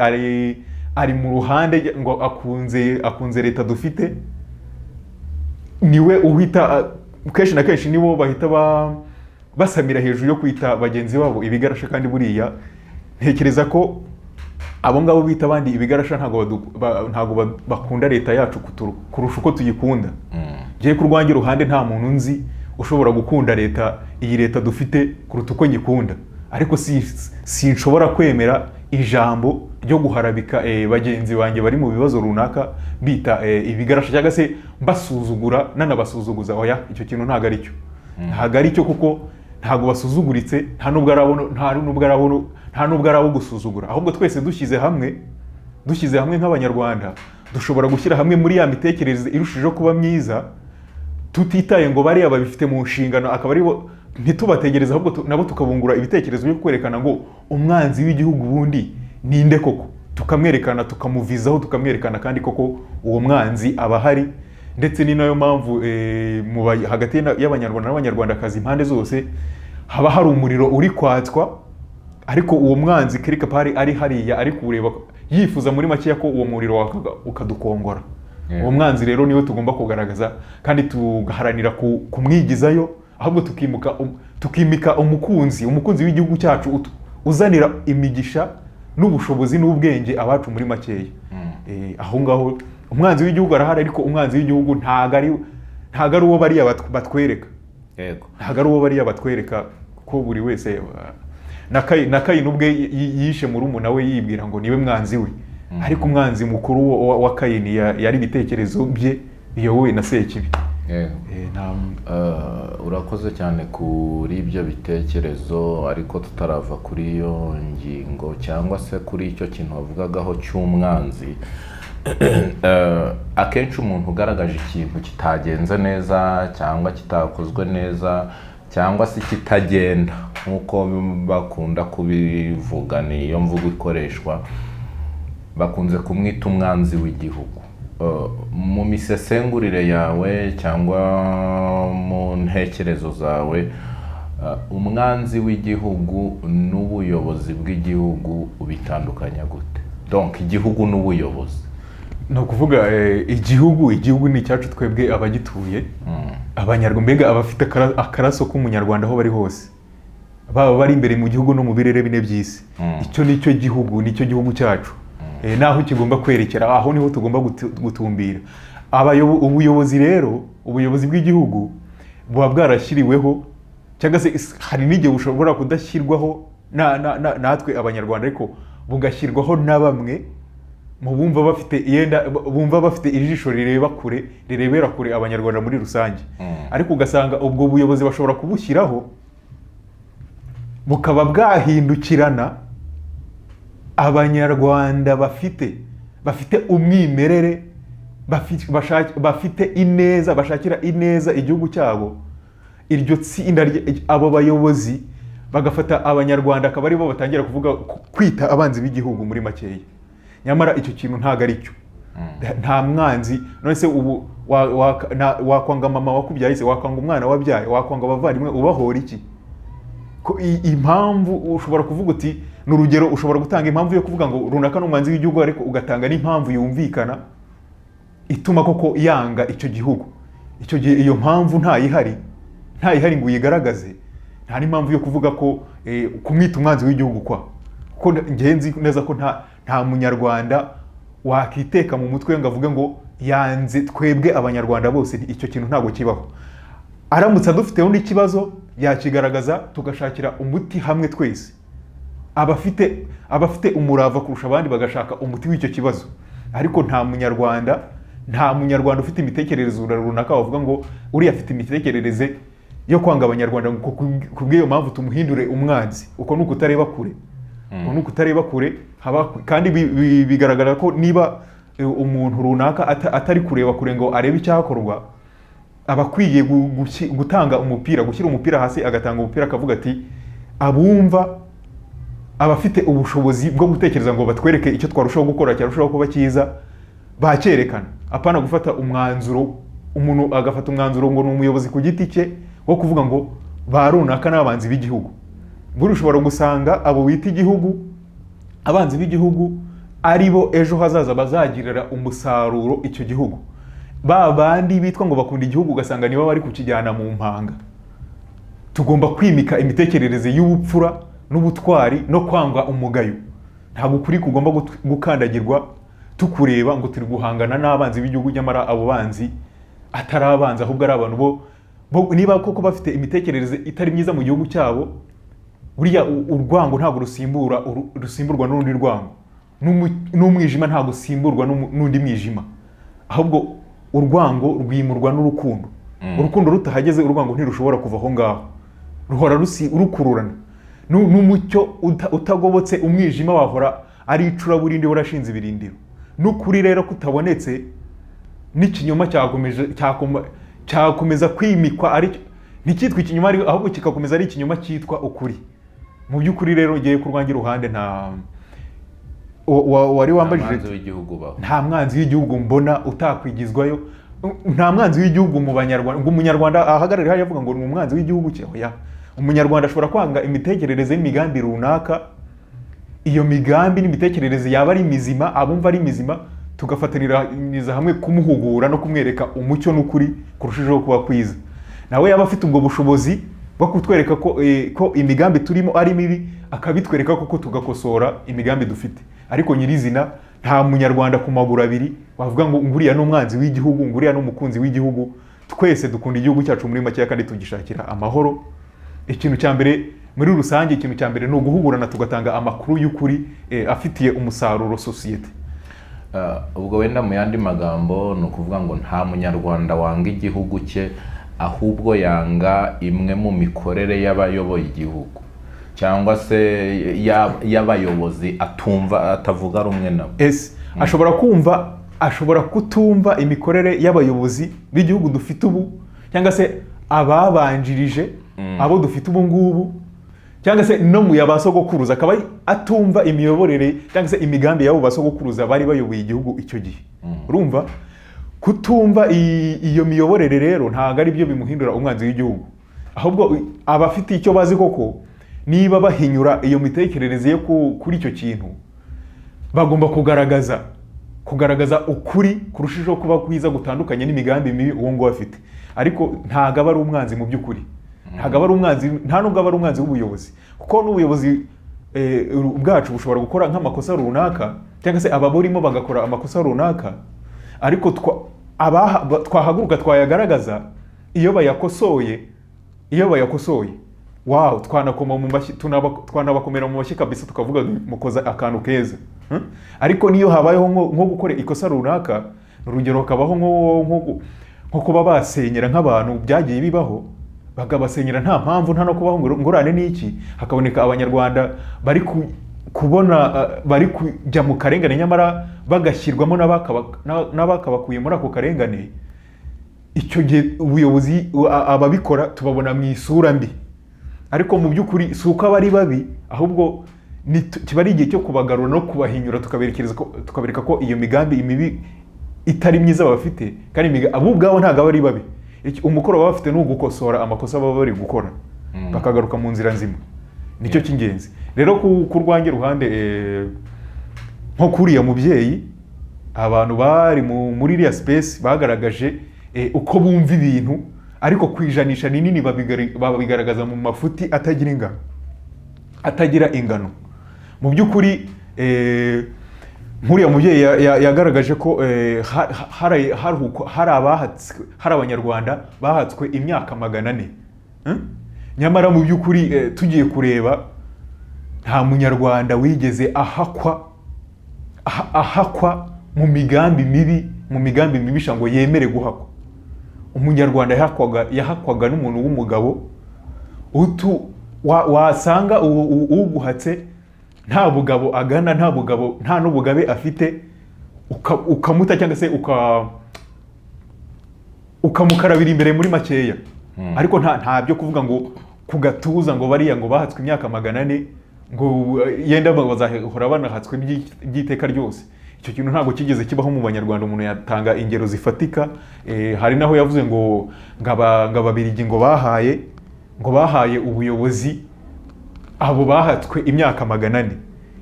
ari mu ruhande ngo akunze leta dufite, niwe uhita kenshi na kenshi nibo bahita basamira hejuru yo kwita bagenzi babo ibigarasha. kandi buriya ntekereza ko abo ngabo bita abandi ibigarasha ntago bakunda leta yacu kurusha uko tuyikunda. Ngiye ku rwanjye ruhande nta muntu nzi ushobora gukunda iyi leta dufite kuruta uko nyikunda, ariko sinshobora kwemera ijambo ryo guharabika bagenzi banjye bari mu bibazo runaka bita ibigarasha cyangwa se basuzugura nanabasuzuguza. Oya, icyo kintu ntago ari cyo, ntago ari cyo, kuko ntago basuzuguritse, nta nubwo ari abo gusuzugura, ahubwo twese dushyize hamwe nk'abanyarwanda dushobora gushyira hamwe muri ya mitekerereze irushijeho kuba myiza, tutitaye ngo bariya babifite mu nshingano akaba ari bo, ntitubategereza ahubwo nabo tukabungura ibitekerezo byo kwerekana ngo umwanzi w'igihugu bundi ninde koko, tukamwerekana, tukamuvizaho, tukamwerekana kandi koko uwo mwanzi aba ahari. Ndetse ni nayo mpamvu hagati y'abanyarwanda n'abanyarwandakazi impande zose haba hari umuriro uri kwatswa, ariko uwo mwanzi kereka pari ari hariya ari kureba yifuza muri make ko uwo muriro ukadukongora. Uwo mwanzi rero niwe tugomba kugaragaza kandi tugaharanira kumwigizayo, ahubwo tukimika umukunzi w'igihugu cyacu uzanira imigisha n'ubushobozi n'ubwenge abacu muri makeya. Aho ngaho umwanzi w'igihugu arahari, ariko umwanzi w'igihugu ntago ari uwo bariya batwereka. Ntago ari uwo bariya batwereka ko buri wese na Kayini ubwe yishe murumuna we yibwira ngo niwe mwanzi we, ariko umwanzi mukuru wa Kayini yari ibitekerezo bye biyobowe na Sekibi. Urakoze cyane kuri ibyo bitekerezo, ariko tutarava kuri iyo ngingo cyangwa se kuri icyo kintu wavugagaho cy'umwanzi. Akenshi umuntu ugaragaje ikintu kitagenze neza cyangwa kitakozwe neza cyangwa se kitagenda nk'uko bakunda kubivuga, niyo mvugo ikoreshwa, bakunze kumwita umwanzi w'igihugu. Mu misesengurire yawe cyangwa mu ntekerezo zawe, umwanzi w'igihugu n'ubuyobozi bw'igihugu ubitandukanya gute? Donc igihugu n'ubuyobozi. No kuvuga igihugu ni cyacu twebwe abagituye, abanyarwanda, mbega abafite akaraso k'umunyarwanda aho bari hose, baba bari imbere mu gihugu no mu birere bine by'isi. Icyo nicyo gihugu cyacu. Naho kigomba kwerekera, aho niho tugomba gutumbira. Ubuyobozi rero, ubuyobozi bw'igihugu buba bwarashyiriweho, cyangwa se hari n'igihe bushobora kudashyirwaho natwe abanyarwanda, ariko bugashyirwaho na bamwe mu bumva bafite ijisho rirebera kure abanyarwanda muri rusange. Ariko ugasanga ubwo buyobozi bashobora kubushyiraho bukaba bwahindukirana abanyarwanda bafite umwimerere, bafite ineza, bashakira ineza igihugu cyabo. Iryo tsinda abo bayobozi bagafata abanyarwanda akaba ari bo batangira kwita abanzi b'igihugu muri makeya. Nyamara icyo kintu ntago ari cyo. Nta mwanzi, none se ubu wakwanga mama wakubyaye, se wakwanga umwana wabyaye, wakwanga abavandimwe, ubahora iki? Impamvu ushobora kuvuga uti, n'urugero ushobora gutanga impamvu yo kuvuga ngo runaka n'umwanzi w'igihugu, ariko ugatanga n'impamvu yumvikana ituma koko yanga icyo gihugu. Icyo gihe iyo mpamvu ntayihari ngo uyigaragaze, nta n'impamvu yo kuvuga ko kumwita umwanzi w'igihugu kuko ngenzi neza ko nta munyarwanda wakiteka mu mutwe ngo avuge ngo yanze twebwe abanyarwanda bose. Icyo kintu ntabwo kibaho. Aramutse adufiteho n'ikibazo yakigaragaza, tugashakira umuti hamwe twese. Abafite umurava kurusha abandi bagashaka umuti w'icyo kibazo. Ariko nta munyarwanda ufite imitekerereze runaka wavuga ngo uriya afite imitekerereze yo kwanga abanyarwanda, ngo kubw'iyo mpamvu tumuhindure umwanzi. Uko nuko utareba kure, kandi bigaragara ko niba umuntu runaka atari kureba kure ngo arebe icyakorwa, aba akwiye gutanga umupira, gushyira umupira hasi, agatanga umupira akavuga ati, abumva abafite ubushobozi bwo gutekereza ngo batwereke icyo twarushaho gukora cyarushaho kuba cyiza, bacyerekana. Apana gufata umwanzuro, umuntu agafata umwanzuro ngo ni umuyobozi ku giti cye wo kuvuga ngo ba runaka n'abanzi b'igihugu. buri ushobora gusanga abo bita igihugu, abanzi b'igihugu ari bo ejo hazaza bazagirira umusaruro icyo gihugu. Ba bandi bitwa ngo bakunda igihugu ugasanga nibo bari kukijyana mu mpanga. Tugomba kwimika imitekerereze y'ubupfura n'ubutwari no kwanga umugayo. Ntabwo kuri kugomba gukandagirwa tukureba ngo turi guhangana n'abanzi b'igihugu, nyamara abo banzi atari abanzi ahubwo ari abantu bo niba koko bafite imitekerereze itari myiza mu gihugu cyabo. Buriya urwango ntabwo rusimburwa n'urundi rwango, n'umwijima ntabwo usimburwa n'undi mwijima, ahubwo urwango rwimurwa n'urukundo. Urukundo rutahageze urwango ntirushobora kuva aho ngaho, ruhora rukururana. N'umucyo utagobotse umwijima wahora ari icuraburindi warashinze ibirindiro. N'ukuri rero kutabonetse n'ikinyoma cyakomeza kwimikwa, ari ntikitwa ikinyoma ahubwo kikakomeza ari ikinyoma cyitwa ukuri. Mu by'ukuri rero ngiye ku rwanjye ruhande wari wambajije nta mwanzi w'igihugu mbona utakwigizwayo, nta mwanzi w'igihugu mu Banyarwanda ngo umunyarwanda ahagarare hariya avuga ngo ni umwanzi w'igihugu cye. Oya, umunyarwanda ashobora kwanga imitekerereze n'imigambi runaka, iyo migambi n'imitekerereze yaba ari mizima, abumva ari mizima, tugafataniriza hamwe kumuhugura no kumwereka umucyo n'ukuri kurushijeho kuba kwiza. Nawe yaba afite ubwo bushobozi bwo kutwereka ko imigambi turimo ari mibi, akabitwereka koko tugakosora imigambi dufite. Ariko nyirizina nta munyarwanda ku maguru abiri wavuga ngo nguriya n'umwanzi w'igihugu, nguriya n'umukunzi w'igihugu. Twese dukunda igihugu cyacu muri make kandi tugishakira amahoro. Ikintu cya mbere muri rusange, ikintu cya mbere ni uguhugurana tugatanga amakuru y'ukuri afitiye umusaruro sosiyete. Ubwo wenda mu yandi magambo ni ukuvuga ngo nta munyarwanda wanga igihugu cye, ahubwo yanga imwe mu mikorere y'abayoboye igihugu cyangwa se y'abayobozi atavuga rumwe nabo. ashobora kutumva imikorere y'abayobozi b'igihugu dufite ubu, cyangwa se ababanjirije abo dufite ubu ngubu, cyangwa se no mu yabasogokuruza akaba atumva imiyoborere cyangwa se imigambi y'abo basogokuruza bari bayoboye igihugu icyo gihe. Urumva kutumva iyo miyoborere rero ntago ari byo bimuhindura umwanzi w'igihugu, ahubwo abafite icyo bazi koko niba bahinyura iyo mitekerereze yo kuri icyo kintu, bagomba kugaragaza ukuri kurushijeho kuba kwiza gutandukanye n'imigambi mibi uwo ngo afite. Ariko ntago aba ari umwanzi mu by'ukuri, ntago aba ari umwanzi, nta nubwo aba ari umwanzi w'ubuyobozi, kuko n'ubuyobozi bwacu bushobora gukora nk'amakosa runaka, cyangwa se ababurimo bagakora amakosa runaka, ariko twahaguruka twayagaragaza. Iyo bayakosoye wow, twanakoma mu mashyi, twanabakomera mu mashyi kabisa, tukavuga mukoza akantu keza. Ariko niyo habayeho nko gukora ikosa runaka, urugero hakabaho nko kuba basenyera nk'abantu byagiye bibaho, bakabasenyera nta mpamvu, nta no kubaho ngorane n'iki, hakaboneka abanyarwanda bari kubona bari kujya mu karengane, nyamara bagashyirwamo n'abakabakuye muri ako karengane. Icyo gihe ubuyobozi ababikora tubabona mu isura mbi, ariko mu by'ukuri si uko abari babi, ahubwo kiba ari igihe cyo kubagarura no kubahinyura, tukabereka ko iyo migambi imibi itari myiza bafite, kandi abo ubwabo ntabwo ari babi. Umukoro baba bafite ni ugukosora amakosa baba bari gukora, bakagaruka mu nzira nzima. Nicyo cy'ingenzi rero ku rwanjye ruhande. Nko kuriya mubyeyi, abantu bari muri iriya space bagaragaje uko bumva ibintu, ariko kwijanisha ninini babigaragaza mu mafuti atagira ingano. Mu by'ukuri nkuriya mubyeyi yagaragaje ko hari abanyarwanda bahatswe imyaka 400. Nyamara mu by'ukuri tugiye kureba nta munyarwanda wigeze ahakwa mu migambi mibi ngo yemere guhakwa. Umunyarwanda yahakwaga n'umuntu w'umugabo, wasanga uguhatse nta bugabo agana, nta n'ubugabe afite, ukamuta cyangwa se ukamukarabira imbere muri makeya. Ariko nta byo kuvuga ngo kugatuza ngo bariya ngo bahatswe imyaka 400 ngo yenda bazahora banahatswe by'iteka ryose. Icyo kintu ntabwo kigeze kibaho mu Banyarwanda. Umuntu yatanga ingero zifatika. Hari naho yavuze ngo ababirigi ngo bahaye ubuyobozi abo bahatswe imyaka 400.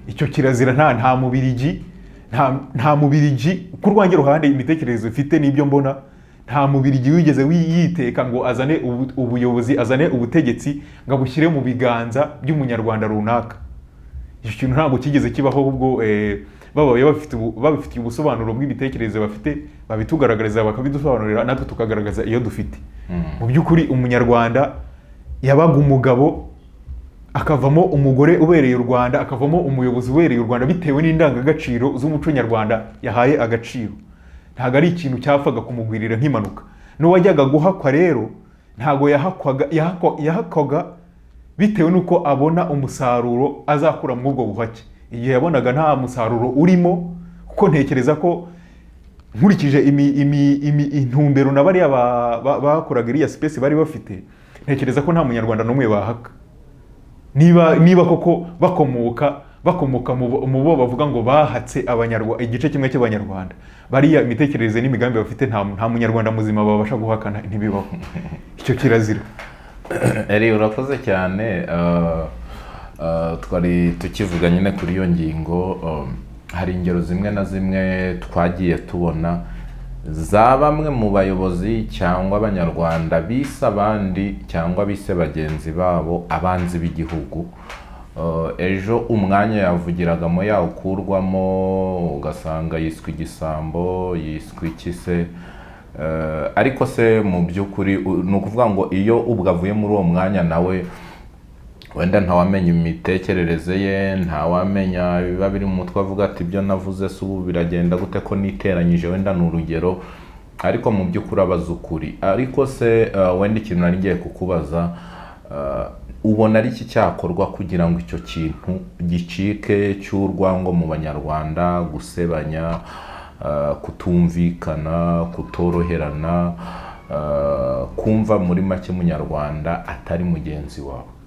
Icyo kirazira nta mubirigi nta mubirigi ku rwange ruhande imitekerezo ifite n'ibyo mbona, nta mubirigi wigeze yiteka ngo azane ubuyobozi, azane ubutegetsi ngo abushyire mu biganza by'umunyarwanda runaka. Icyo kintu ntabwo kigeze kibaho, ubwo babaye babifitiye ubusobanuro bw'ibitekerezo bafite, babitugaragariza bakabidusobanurira, natwe tukagaragaza iyo dufite. Mu by'ukuri umunyarwanda yabaga umugabo, akavamo umugore ubereye u Rwanda, akavamo umuyobozi ubereye u Rwanda bitewe n'indangagaciro z'umuco nyarwanda yahaye agaciro. Ntago ari ikintu cyapfaga kumugwirira nk'impanuka. N'uwajyaga guhakwa rero ntago yahakwaga bitewe nuko abona umusaruro azakura mu ubwo buhake. Igihe yabonaga nta musaruro urimo, kuko ntekereza ko nkurikije intumbero na bariya bakoraga iriya space bari bafite, ntekereza ko nta munyarwanda n'umwe bahaka. Niba koko bakomoka mu bo bavuga ngo bahatse abanyarwanda, igice kimwe cy'abanyarwanda, bariya imitekerereze n'imigambi bafite nta munyarwanda muzima babasha guhakana, ntibibaho. Icyo kirazira. Urakoze cyane. Twari tukivuga nyine kuri iyo ngingo, hari ingero zimwe na zimwe twagiye tubona za bamwe mu bayobozi cyangwa abanyarwanda bise abandi cyangwa bise bagenzi babo abanzi b'igihugu. Ejo umwanya yavugiragamo yawukurwamo, ugasanga yiswe igisambo, yiswe ikise. Ariko se mu by'ukuri ni ukuvuga ngo iyo ubwo avuye muri uwo mwanya nawe wenda ntawamenya imitekerereze ye, ntawamenya biba biri mu mutwe avuga ati ibyo navuze se ubu biragenda gute ko niteranyije, wenda ni urugero, ariko mu by'ukuri abaza ukuri. Ariko se wenda ikintu nari ngiye kukubaza, ubona ari iki cyakorwa kugira ngo icyo kintu gicike cy'urwango mu banyarwanda, gusebanya, kutumvikana, kutoroherana, kumva muri make munyarwanda atari mugenzi wawe?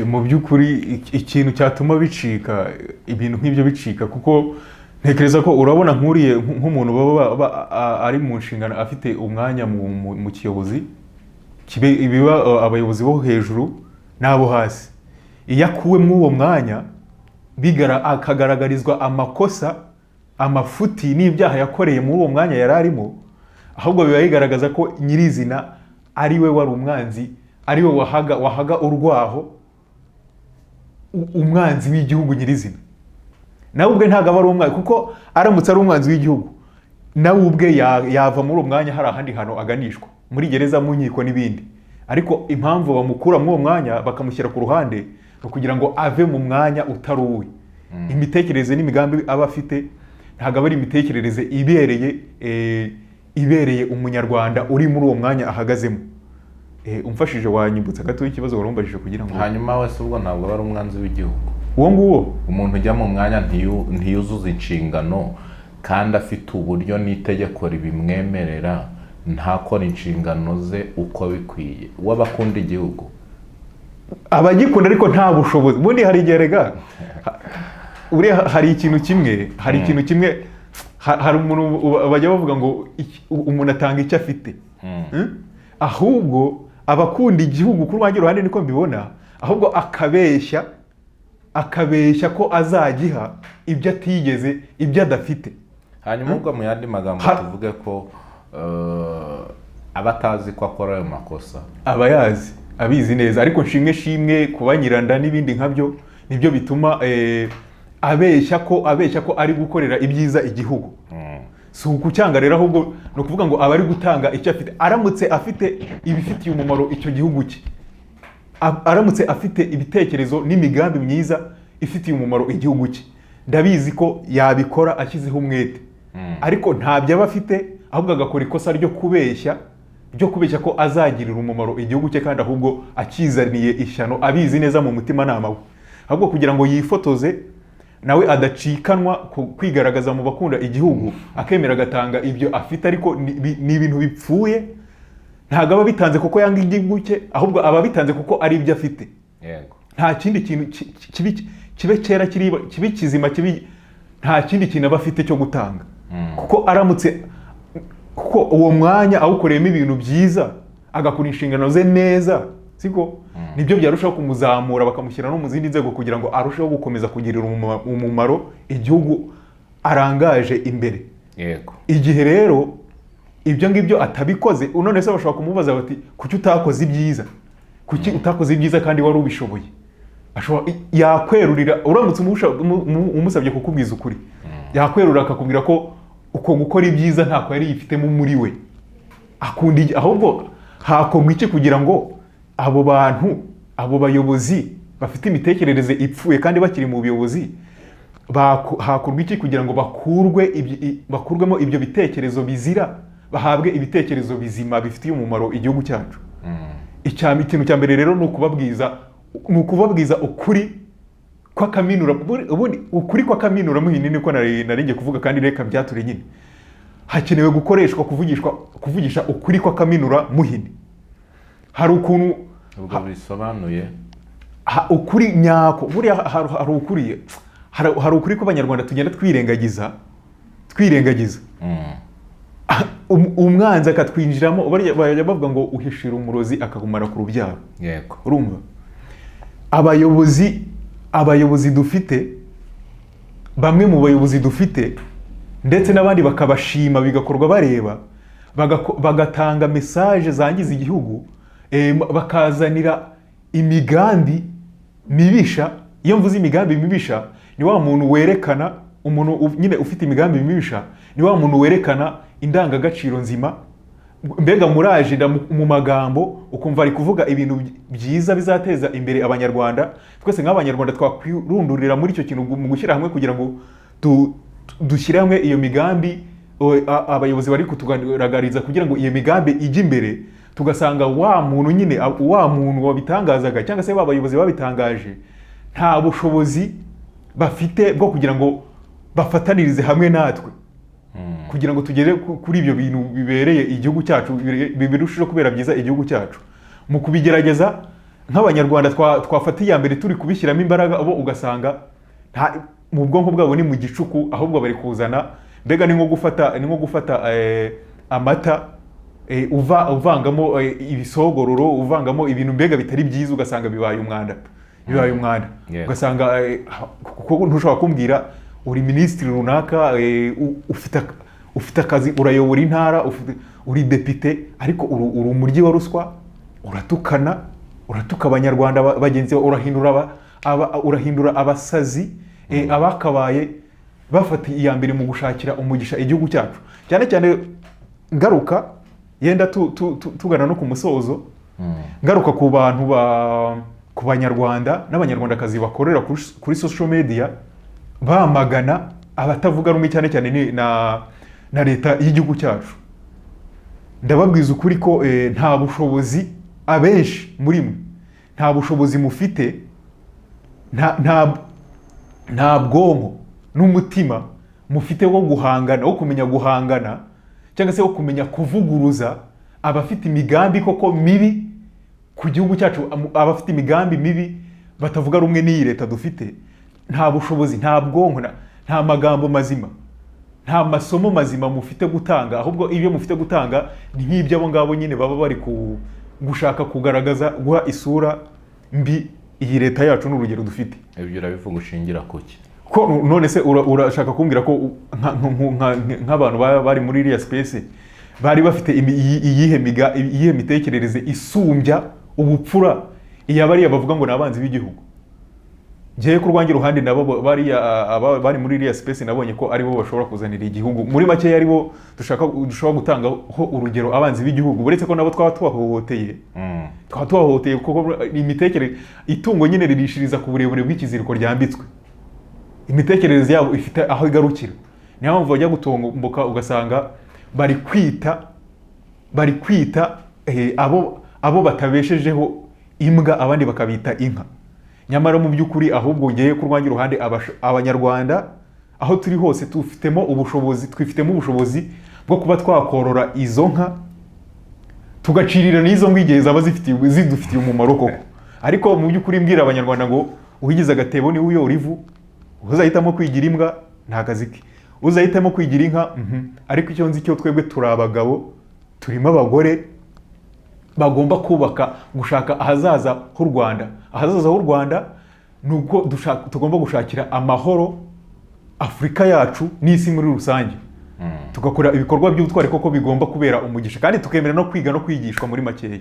Mu by'ukuri ikintu cyatuma bicika, ibintu nk'ibyo bicika, kuko ntekereza ko urabona nkuriye nk'umuntu baba ari mu nshingano afite umwanya mu kiyobozi, biba abayobozi bo hejuru n'abo hasi. Iyo akuwe muri uwo mwanya akagaragarizwa amakosa, amafuti n'ibyaha yakoreye muri uwo mwanya yari arimo, ahubwo biba bigaragaza ko nyirizina ari we wari umwanzi, ari we wahaga urwaho umwanzi w'igihugu nyirizina. Nawe ubwe ntabwo aba ari umwanzi, kuko aramutse ari umwanzi w'igihugu nawe ubwe yava muri uwo mwanya hari ahandi hantu aganishwa, muri gereza, mu nkiko n'ibindi. Ariko impamvu bamukura muri uwo mwanya bakamushyira ku ruhande ni ukugira ngo ave mu mwanya utari uwe. Imitekerereze n'imigambi aba afite ntabwo aba ari imitekerereze ibereye umunyarwanda uri muri uwo mwanya ahagazemo. Umfashije wanyibutsa gato ikibazo warumbajije kugira ngo hanyuma wese ubwo ntabwo aba ari umwanzi w'igihugu. Uwo nguwo umuntu ujya mu mwanya ntiyuzuza inshingano kandi afite uburyo n'itegeko ribimwemerera, ntakora inshingano ze uko bikwiye, w'abakunda igihugu, abagikunda ariko nta bushobozi. Ubundi hari igihe rega hari ikintu kimwe, hari umuntu bajya bavuga ngo umuntu atanga icyo afite. Ahubwo abakunda igihugu ku rwange ruhande niko mbibona, ahubwo akabeshya ko azagiha ibyo atigeze, ibyo adafite. Hanyuma ubwo mu yandi magambo tuvuge ko abatazi ko akora ayo makosa, abayazi, abizi neza, ariko shimwe kubanyiranda n'ibindi nkabyo nibyo bituma abeshya ko ari gukorera ibyiza igihugu. Si ukucyanga rero, ahubwo no kuvuga ngo aba ari gutanga icyo afite. Aramutse afite ibifitiye umumaro icyo gihugu cye, aramutse afite ibitekerezo n'imigambi myiza ifitiye umumaro igihugu cye, ndabizi ko yabikora ashyizeho umwete. Ariko ntabyo aba afite, ahubwo agakora ikosa ryo kubeshya ko azagirira umumaro igihugu cye, kandi ahubwo akizaniye ishyano, abizi neza mu mutima nama we. Ahubwo kugira ngo yifotoze nawe adacikanwa kwigaragaza mu bakunda igihugu, akemera agatanga ibyo afite, ariko ni ibintu bipfuye. Ntabwo aba bitanze kuko yanga igihugu cye, ahubwo aba bitanze kuko ari ibyo afite. Nta kindi kintu kibe cyera kibe kizima, nta kindi kintu aba afite cyo gutanga. Kuko uwo mwanya awukoreyemo ibintu byiza, agakora inshingano ze neza, siko nibyo byarushaho kumuzamura bakamushyira no mu zindi nzego kugira ngo arusheho gukomeza kugirira umumaro igihugu arangaje imbere. Yego. Igihe rero ibyo ngibyo atabikoze, none se bashobora kumubaza bati kuki utakoze ibyiza, kuki utakoze ibyiza kandi wari ubishoboye. Yakwerurira uramutse umusabye kukubwiza ukuri, yakwerurira akakubwira ko uko gukora ibyiza ntako yari yifitemo muri we, akunda ahubwo hakorwa iki kugira ngo abo bantu, abo bayobozi bafite imitekerereze ipfuye kandi bakiri mu buyobozi, hakorwa iki kugira ngo bakurwemo ibyo bitekerezo bizira, bahabwe ibitekerezo bizima bifitiye umumaro igihugu cyacu. Ikintu cya mbere rero ni ukubabwiza ukuri kw'akaminura. Ubundi ukuri kw'akaminura muhini niko naringiye kuvuga, kandi reka byature nyine hakenewe gukoreshwa kuvugisha ukuri kw'akaminura muhini. Hari ukuntu ubwo bisobanuye ukuri nyako, buriya hari ukuri kw'Abanyarwanda tugenda twirengagiza umwanzi akatwinjiramo. Bajya bavuga ngo uhishira umurozi akagumara ku rubyaro. Yego. Urumva abayobozi dufite, bamwe mu bayobozi dufite ndetse n'abandi bakabashima bigakorwa bareba, bagatanga message zangiza igihugu, bakazanira imigambi mibisha. Iyo mvuze imigambi mibisha, ni wa muntu werekana, umuntu nyine ufite imigambi mibisha ni wa muntu werekana indangagaciro nzima. Mbega muraje mu magambo ukumva ari kuvuga ibintu byiza bizateza imbere Abanyarwanda. Twese nk'Abanyarwanda twakwirundurira muri icyo kintu mu gushyira hamwe kugira ngo dushyire hamwe iyo migambi. Abayobozi bari kutugaragariza kugira ngo iyo migambi ijye imbere, tugasanga wa muntu wabitangazaga cyangwa se babayobozi babitangaje nta bushobozi bafite bwo kugira ngo bafatanirize hamwe natwe kugira ngo tugere kuri ibyo bintu bibereye igihugu cyacu, birushijeho kubera byiza igihugu cyacu. Mu kubigerageza nk'Abanyarwanda twafata iya mbere turi kubishyiramo imbaraga, abo ugasanga mu bwonko bwabo ni mu gicuku, ahubwo bari kuzana, mbega ni nko gufata amata uvangamo ibisogororo, uvangamo ibintu mbega bitari byiza, ugasanga bibaye umwanda. Ugasanga kuko ntushobora kumbwira uri minisitiri runaka, ufite akazi, urayobora intara, uri depite, ariko uri umuryi wa ruswa, uratuka Abanyarwanda bagenzi bawe, urahindura abasazi, abakabaye bafata iya mbere mu gushakira umugisha igihugu cyacu. Cyane cyane ngaruka yenda tugana no ku musozo, ngaruka ku bantu ku Banyarwanda n'Abanyarwandakazi bakorera kuri social media bamagana abatavuga rumwe cyane cyane na leta y'igihugu cyacu. Ndababwiza ukuri ko nta bushobozi, abenshi muri mwe nta bushobozi mufite, nta bwonko n'umutima mufite wo guhangana, wo kumenya guhangana cyangwa se wo kumenya kuvuguruza abafite imigambi koko mibi ku gihugu cyacu, abafite imigambi mibi batavuga rumwe n'iyi leta dufite. Nta bushobozi, nta bwonko, nta magambo mazima, nta masomo mazima mufite gutanga, ahubwo ibyo mufite gutanga ni nk'ibyo abo ngabo nyine baba bari gushaka kugaragaza, guha isura mbi iyi leta yacu n'urugero dufite. Ibyo urabivuga ushingira kuki? Ko none se urashaka kumbwira ko nk'abantu bari muri iriya space bari bafite iyihe mitekerereze isumbya ubupfura iyabariya bavuga ngo nabanzi b'igihugu? Ngiye ku rwangira ruhande nabo bari muri iriya space nabonye ko aribo bashobora kuzanira igihugu. Muri make aribo dushobora gutangaho urugero abanzi b'igihugu, buretse ko nabo twahohoteye kuko imitekerereze itungo nyine ririshiriza ku burebure bw'ikiziriko ryambitswe. Imitekerereze yabo ifite aho igarukira. Niyo mpamvu bajya gutomboka ugasanga bari kwita abo batabeshejeho imbwa, abandi bakabita inka. Nyamara mu by'ukuri ahubwo ngiye ku rwangira ruhande Abanyarwanda aho turi hose twifitemo ubushobozi bwo kuba twakorora izo nka, tugacirira n'izo ngwa igihe zaba zidufitiye umumaro koko. Ariko mu by'ukuri mbwira Abanyarwanda ngo uhigize agatebo niwe uyora ivu, uzahitamo kwigira imbwa nta kazi ke, uzahitamo kwigira inka ariko icyo nzi cyo twebwe turi abagabo, turimo abagore, bagomba kubaka gushaka ahazaza h'u Rwanda. Ahazaza h'u Rwanda nuko tugomba gushakira amahoro Afurika yacu n'isi muri rusange. Tugakora ibikorwa by'ubutwari koko bigomba kubera umugisha kandi tukemera no kwiga no kwigishwa muri makeya.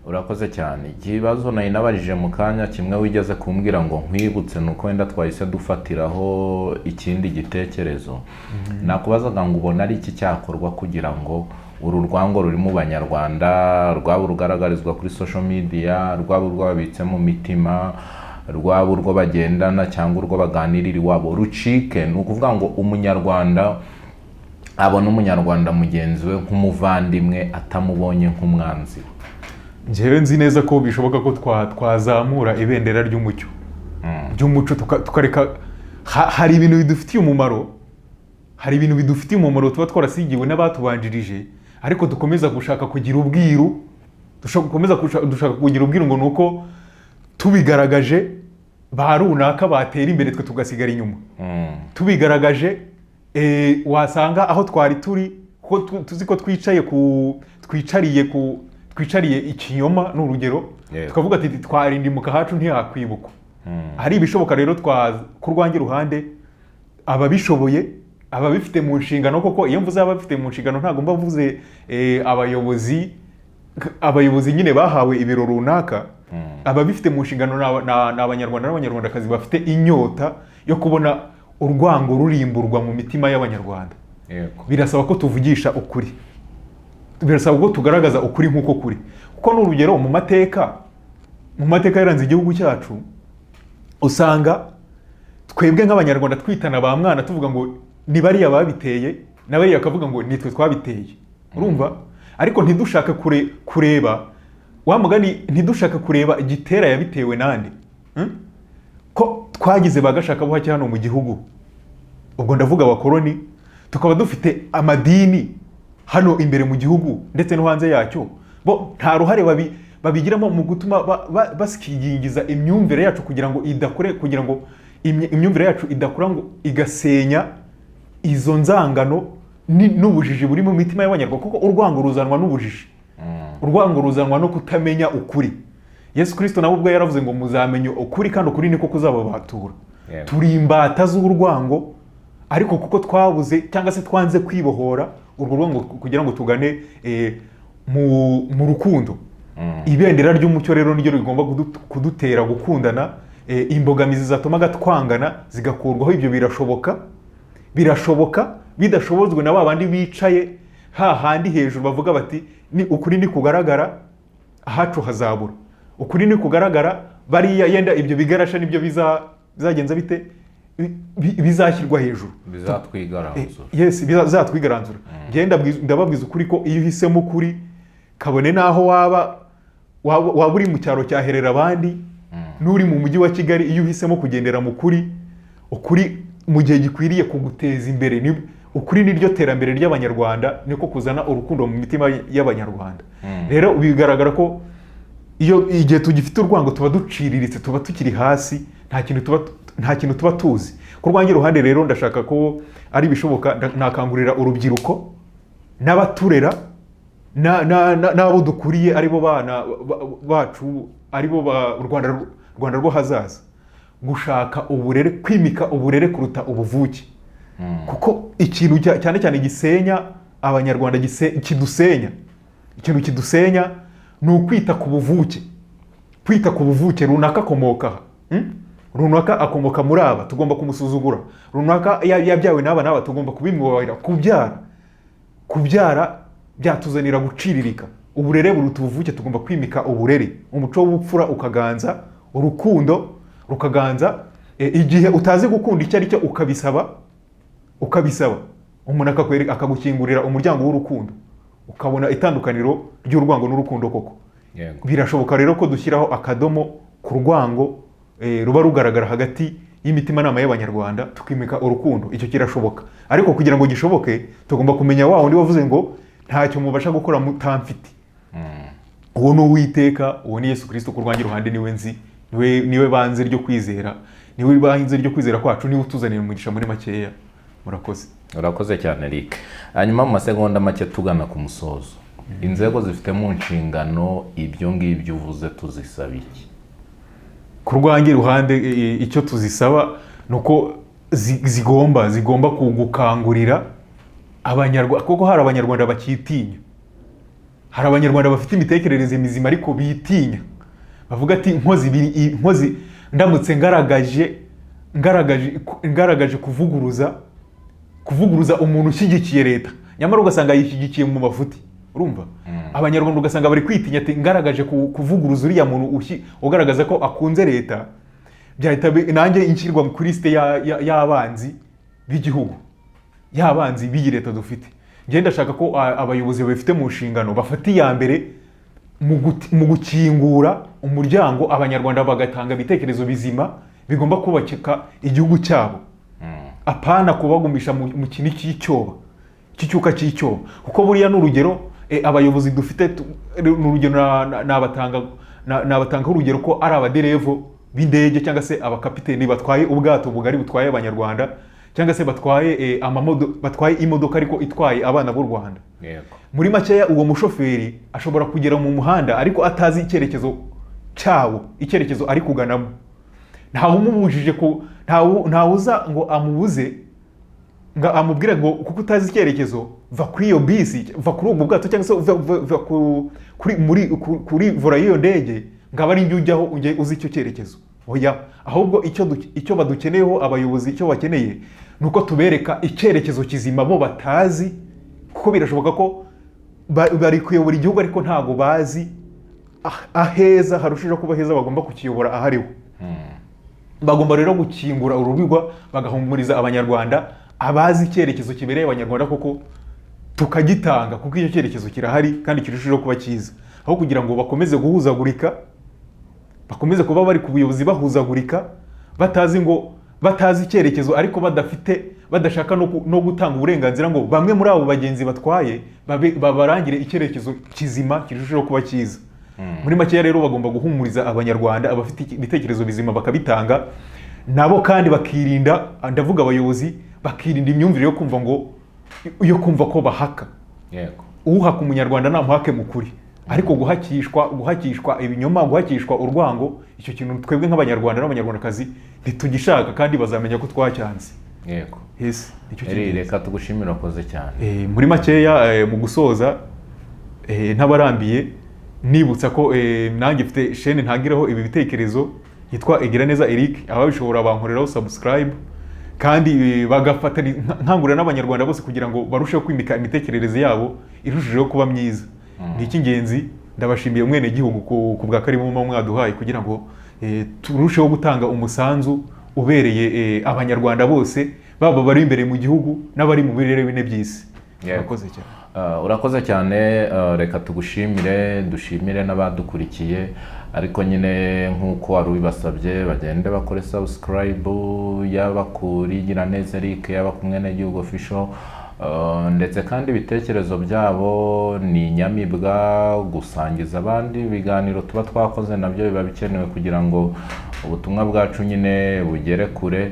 Urakoze cyane. Ikibazo nayo nabajije mu kanya kimwe wigeze kumbwira ngo nkwibutse nuko wenda twahise dufatiraho ikindi gitekerezo. Nakubazaga ngo ubona ari iki cyakorwa kugira ngo uru rwango ruri mu banyarwanda rwaba rugaragarizwa kuri social media, rwaba rwabitse mu mitima, rwaba urwo bagendana cyangwa urwo baganirira iwabo rucike. Ni ukuvuga ngo umunyarwanda abona umunyarwanda mugenzi we nk'umuvandimwe atamubonye nk'umwanzi. Njyewe nzi neza ko bishoboka ko twazamura ibendera ry'umucyo. Ry'umucyo tukareka hari ibintu bidufitiye umumaro. Hari ibintu bidufitiye umumaro tuba twarasigiwe n'abatubanjirije, ariko dukomeza gushaka kugira ubwiru. Dushaka kugira ubwiru ngo nuko tubigaragaje ba runaka batera imbere twe tugasigara inyuma. Tubigaragaje wasanga aho twari turi ko tuzi ko twicariye ikinyoma n'urugero, tukavuga ati twarindimuka hacu ntiyakwibukwa. Hari ibishoboka rero ku rwange ruhande ababishoboye, ababifite mu nshingano koko. Iyo mvuze ababifite mu nshingano ntabwo mbavuze abayobozi nyine bahawe ibiro runaka. Ababifite mu nshingano n'abanyarwanda n'abanyarwandakazi bafite inyota yo kubona urwango rurimburwa mu mitima y'abanyarwanda. Birasaba ko tuvugisha ukuri, birasaba ko tugaragaza ukuri nk'uko kuri. Kuko n'urugero mu mateka yaranze igihugu cyacu, usanga twebwe nk'abanyarwanda twitana ba mwana tuvuga ngo ni bariya babiteye, na bariya akavuga ngo nitwe twabiteye. Urumva? Ariko ntidushaka kureba wa mugani, ntidushaka kureba igitera yabitewe nande. Ko twagize bagashaka buhake hano mu gihugu, ubwo ndavuga abakoloni, tukaba dufite amadini hano imbere mu gihugu ndetse no hanze yacyo, bo nta ruhare babigiramo mu gutuma basikingiza imyumvire yacu kugira ngo idakure, kugira ngo imyumvire yacu idakura ngo igasenya izo nzangano n'ubujiji buri mu mitima y'abanyarwanda. Kuko urwango ruzanwa n'ubujiji, urwango ruzanwa no kutamenya ukuri. Yesu Kristo nawe ubwo yaravuze ngo muzamenye ukuri kandi ukuri niko kuzababatura. Turi imbata z'urwango, ariko kuko twabuze cyangwa se twanze kwibohora urwo rwango kugira ngo tugane mu rukundo. Ibendera ry'umucyo rero niryo rigomba kudutera gukundana. Imbogamizi zatumaga twangana zigakurwaho. Ibyo birashoboka bidashobozwe na babandi bicaye hahandi hejuru bavuga bati ni ukuri ni kugaragara ahacu hazabura. Ukuri ni kugaragara bariya yenda ibyo bigarasha nibyo bizagenza bite, bizashyirwa hejuru, bizatwigaranzura. Yes, bizatwigaranzura. Ngenda ndababwiza ukuri ko iyo uhisemo ukuri, kabone naho waba uri mu cyaro cyaherera abandi, n'uri mu mujyi wa Kigali, iyo uhisemo kugendera mu kuri, ukuri mu gihe gikwiriye kuguteza imbere. Ukuri niryo terambere ry'abanyarwanda, niko kuzana urukundo mu mitima y'abanyarwanda. Rero bigaragara ko iyo igihe tugifite urwango tuba duciriritse, tuba tukiri hasi, nta kintu tuba tuzi. Ku rwange ruhande rero ndashaka ko ari bishoboka nakangurira urubyiruko n'abaturera n'abo dukuriye aribo bana bacu, aribo Rwanda rwo hazaza, gushaka uburere, kwimika uburere kuruta ubuvuke. Kuko ikintu cyane cyane gisenya abanyarwanda, ikintu kidusenya ni ukwita ku buvuke. Kwita ku buvuke, runaka akomoka runaka akomoka muri aba, tugomba kumusuzugura. Runaka yabyawe n'aba tugomba kubimwubahira. Kubyara byatuzanira guciririka. Uburere buruta ubuvuke, tugomba kwimika uburere. Umuco w'ubupfura ukaganza, urukundo rukaganza. Igihe utazi gukunda icyo ari cyo ukabisaba, umuntu akagukingurira umuryango w'urukundo, ukabona itandukaniro ry'urwango n'urukundo koko. Birashoboka rero ko dushyiraho akadomo ku rwango ruba rugaragara hagati y'imitima nama y'abanyarwanda, tukimika urukundo. Icyo kirashoboka, ariko kugira ngo gishoboke tugomba kumenya wa wundi wavuze ngo ntacyo mubasha gukora mutamfite. Uwo ni Uwiteka, uwo ni Yesu Kristo. Ku rwange ruhande niwe nzi, niwe banze ryo kwizera, niwe banze ryo kwizera kwacu, niwe utuzanira umugisha muri makeya. Murakoze. Urakoze cyane Eric. Hanyuma mu masegonda make tugana ku musozo, inzego zifite mu nshingano ibyo ngibyo uvuze tuzisaba iki? Ku rwanjye ruhande icyo tuzisaba nuko zigomba kugukangurira abanyarwanda, kuko hari abanyarwanda bakitinya, hari abanyarwanda bafite imitekerereze mizima ariko bitinya, bavuga ati nkozi ndamutse ngaragaje kuvuguruza umuntu ushyigikiye leta, nyamara ugasanga yishyigikiye mu mafuti, urumva? Abanyarwanda ugasanga bari kwitinya ati ngaragaje kuvuguruza uriya muntu ugaragaza ko akunze leta, byahita nanjye inshyirwa kuri liste y'abanzi b'igihugu, y'abanzi b'iyi leta dufite. Njye ndashaka ko abayobozi babifite mu nshingano bafata iya mbere mu gukingura umuryango abanyarwanda bagatanga ibitekerezo bizima bigomba kubakika igihugu cyabo, apana kubagumisha mu kintu cy'icyuka cy'icyoba. Kuko buriya n'urugero abayobozi dufite n'urugero nabatanga urugero ko ari abaderevo b'indege cyangwa se abakapiteni batwaye ubwato bugari butwaye abanyarwanda, cyangwa se batwaye imodoka ariko itwaye abana b'u Rwanda. Muri makeya uwo mushoferi ashobora kugera mu muhanda ariko atazi icyerekezo cyawo, icyerekezo ari kuganamo. Ntawumubujije ko ntawuza ngo amubuze ngo amubwire ngo kuko utazi icyerekezo va kuri iyo bisi, va kuri ubwo bwato, cyangwa se va kuri vora y'iyo ndege ngo abe ari njye ujyaho ujye uzi icyo cyerekezo. Oya, ahubwo icyo badukeneyeho abayobozi, icyo bakeneye nuko tubereka icyerekezo kizima bo batazi, kuko birashoboka ko bari kuyobora igihugu ariko ntago bazi aheza harushije kuba heza bagomba kukiyobora ahariho. Bagomba rero gukingura urubigwa bagahumuriza abanyarwanda abazi icyerekezo kibereye abanyarwanda, kuko tukagitanga, kuko icyo cyerekezo kirahari kandi kirushijeho kuba cyiza, aho kugira ngo bakomeze guhuzagurika, bakomeze kuba bari ku buyobozi bahuzagurika, batazi icyerekezo ariko badashaka no gutanga uburenganzira ngo bamwe muri abo bagenzi batwaye babarangire icyerekezo kizima kirushijeho kuba cyiza. Muri makeya rero bagomba guhumuriza abanyarwanda, abafite ibitekerezo bizima bakabitanga nabo, kandi bakirinda, ndavuga abayobozi, bakirinda imyumvire yo kumva ko bahaka. Uhaka umunyarwanda namuhake mu kuri, ariko guhakishwa ibinyoma, guhakishwa urwango, icyo kintu twebwe nk'abanyarwanda n'abanyarwandakazi ntitugishaka, kandi bazamenya ko twacyanze. Yes, reka tugushimira, wakoze cyane. Muri makeya mu gusoza ntabarambiye nibutsa ko nanjye mfite chaîne ntagiraho ibi bitekerezo yitwa Igira Neza Eric, ababishobora bankoreraho subscribe, kandi bagafata nkangurira n'abanyarwanda bose kugira ngo barusheho kwimika imitekerereze yabo irushijeho kuba myiza. Ni icy'ingenzi. Ndabashimiye mwene gihugu ku bwa karimo mwaduhaye kugira ngo turusheho gutanga umusanzu ubereye abanyarwanda bose, baba bari imbere mu gihugu n'abari mu birere bine by'isi. Urakoze cyane. Urakoze cyane. Reka tugushimire, dushimire n'abadukurikiye, ariko nyine nk'uko wari ubibasabye bagende bakore subscribe, yaba kuri Igira Neza Eric, yaba ku Mwenegihugu Official, ndetse kandi ibitekerezo byabo ni inyamibwa. Gusangiza abandi ibiganiro tuba twakoze nabyo biba bikenewe kugira ngo ubutumwa bwacu nyine bugere kure.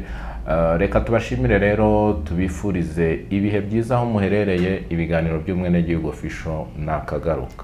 Reka tubashimire rero, tubifurize ibihe byiza aho muherereye. Ibiganiro by'Umwenegihugu Official nakagaruka.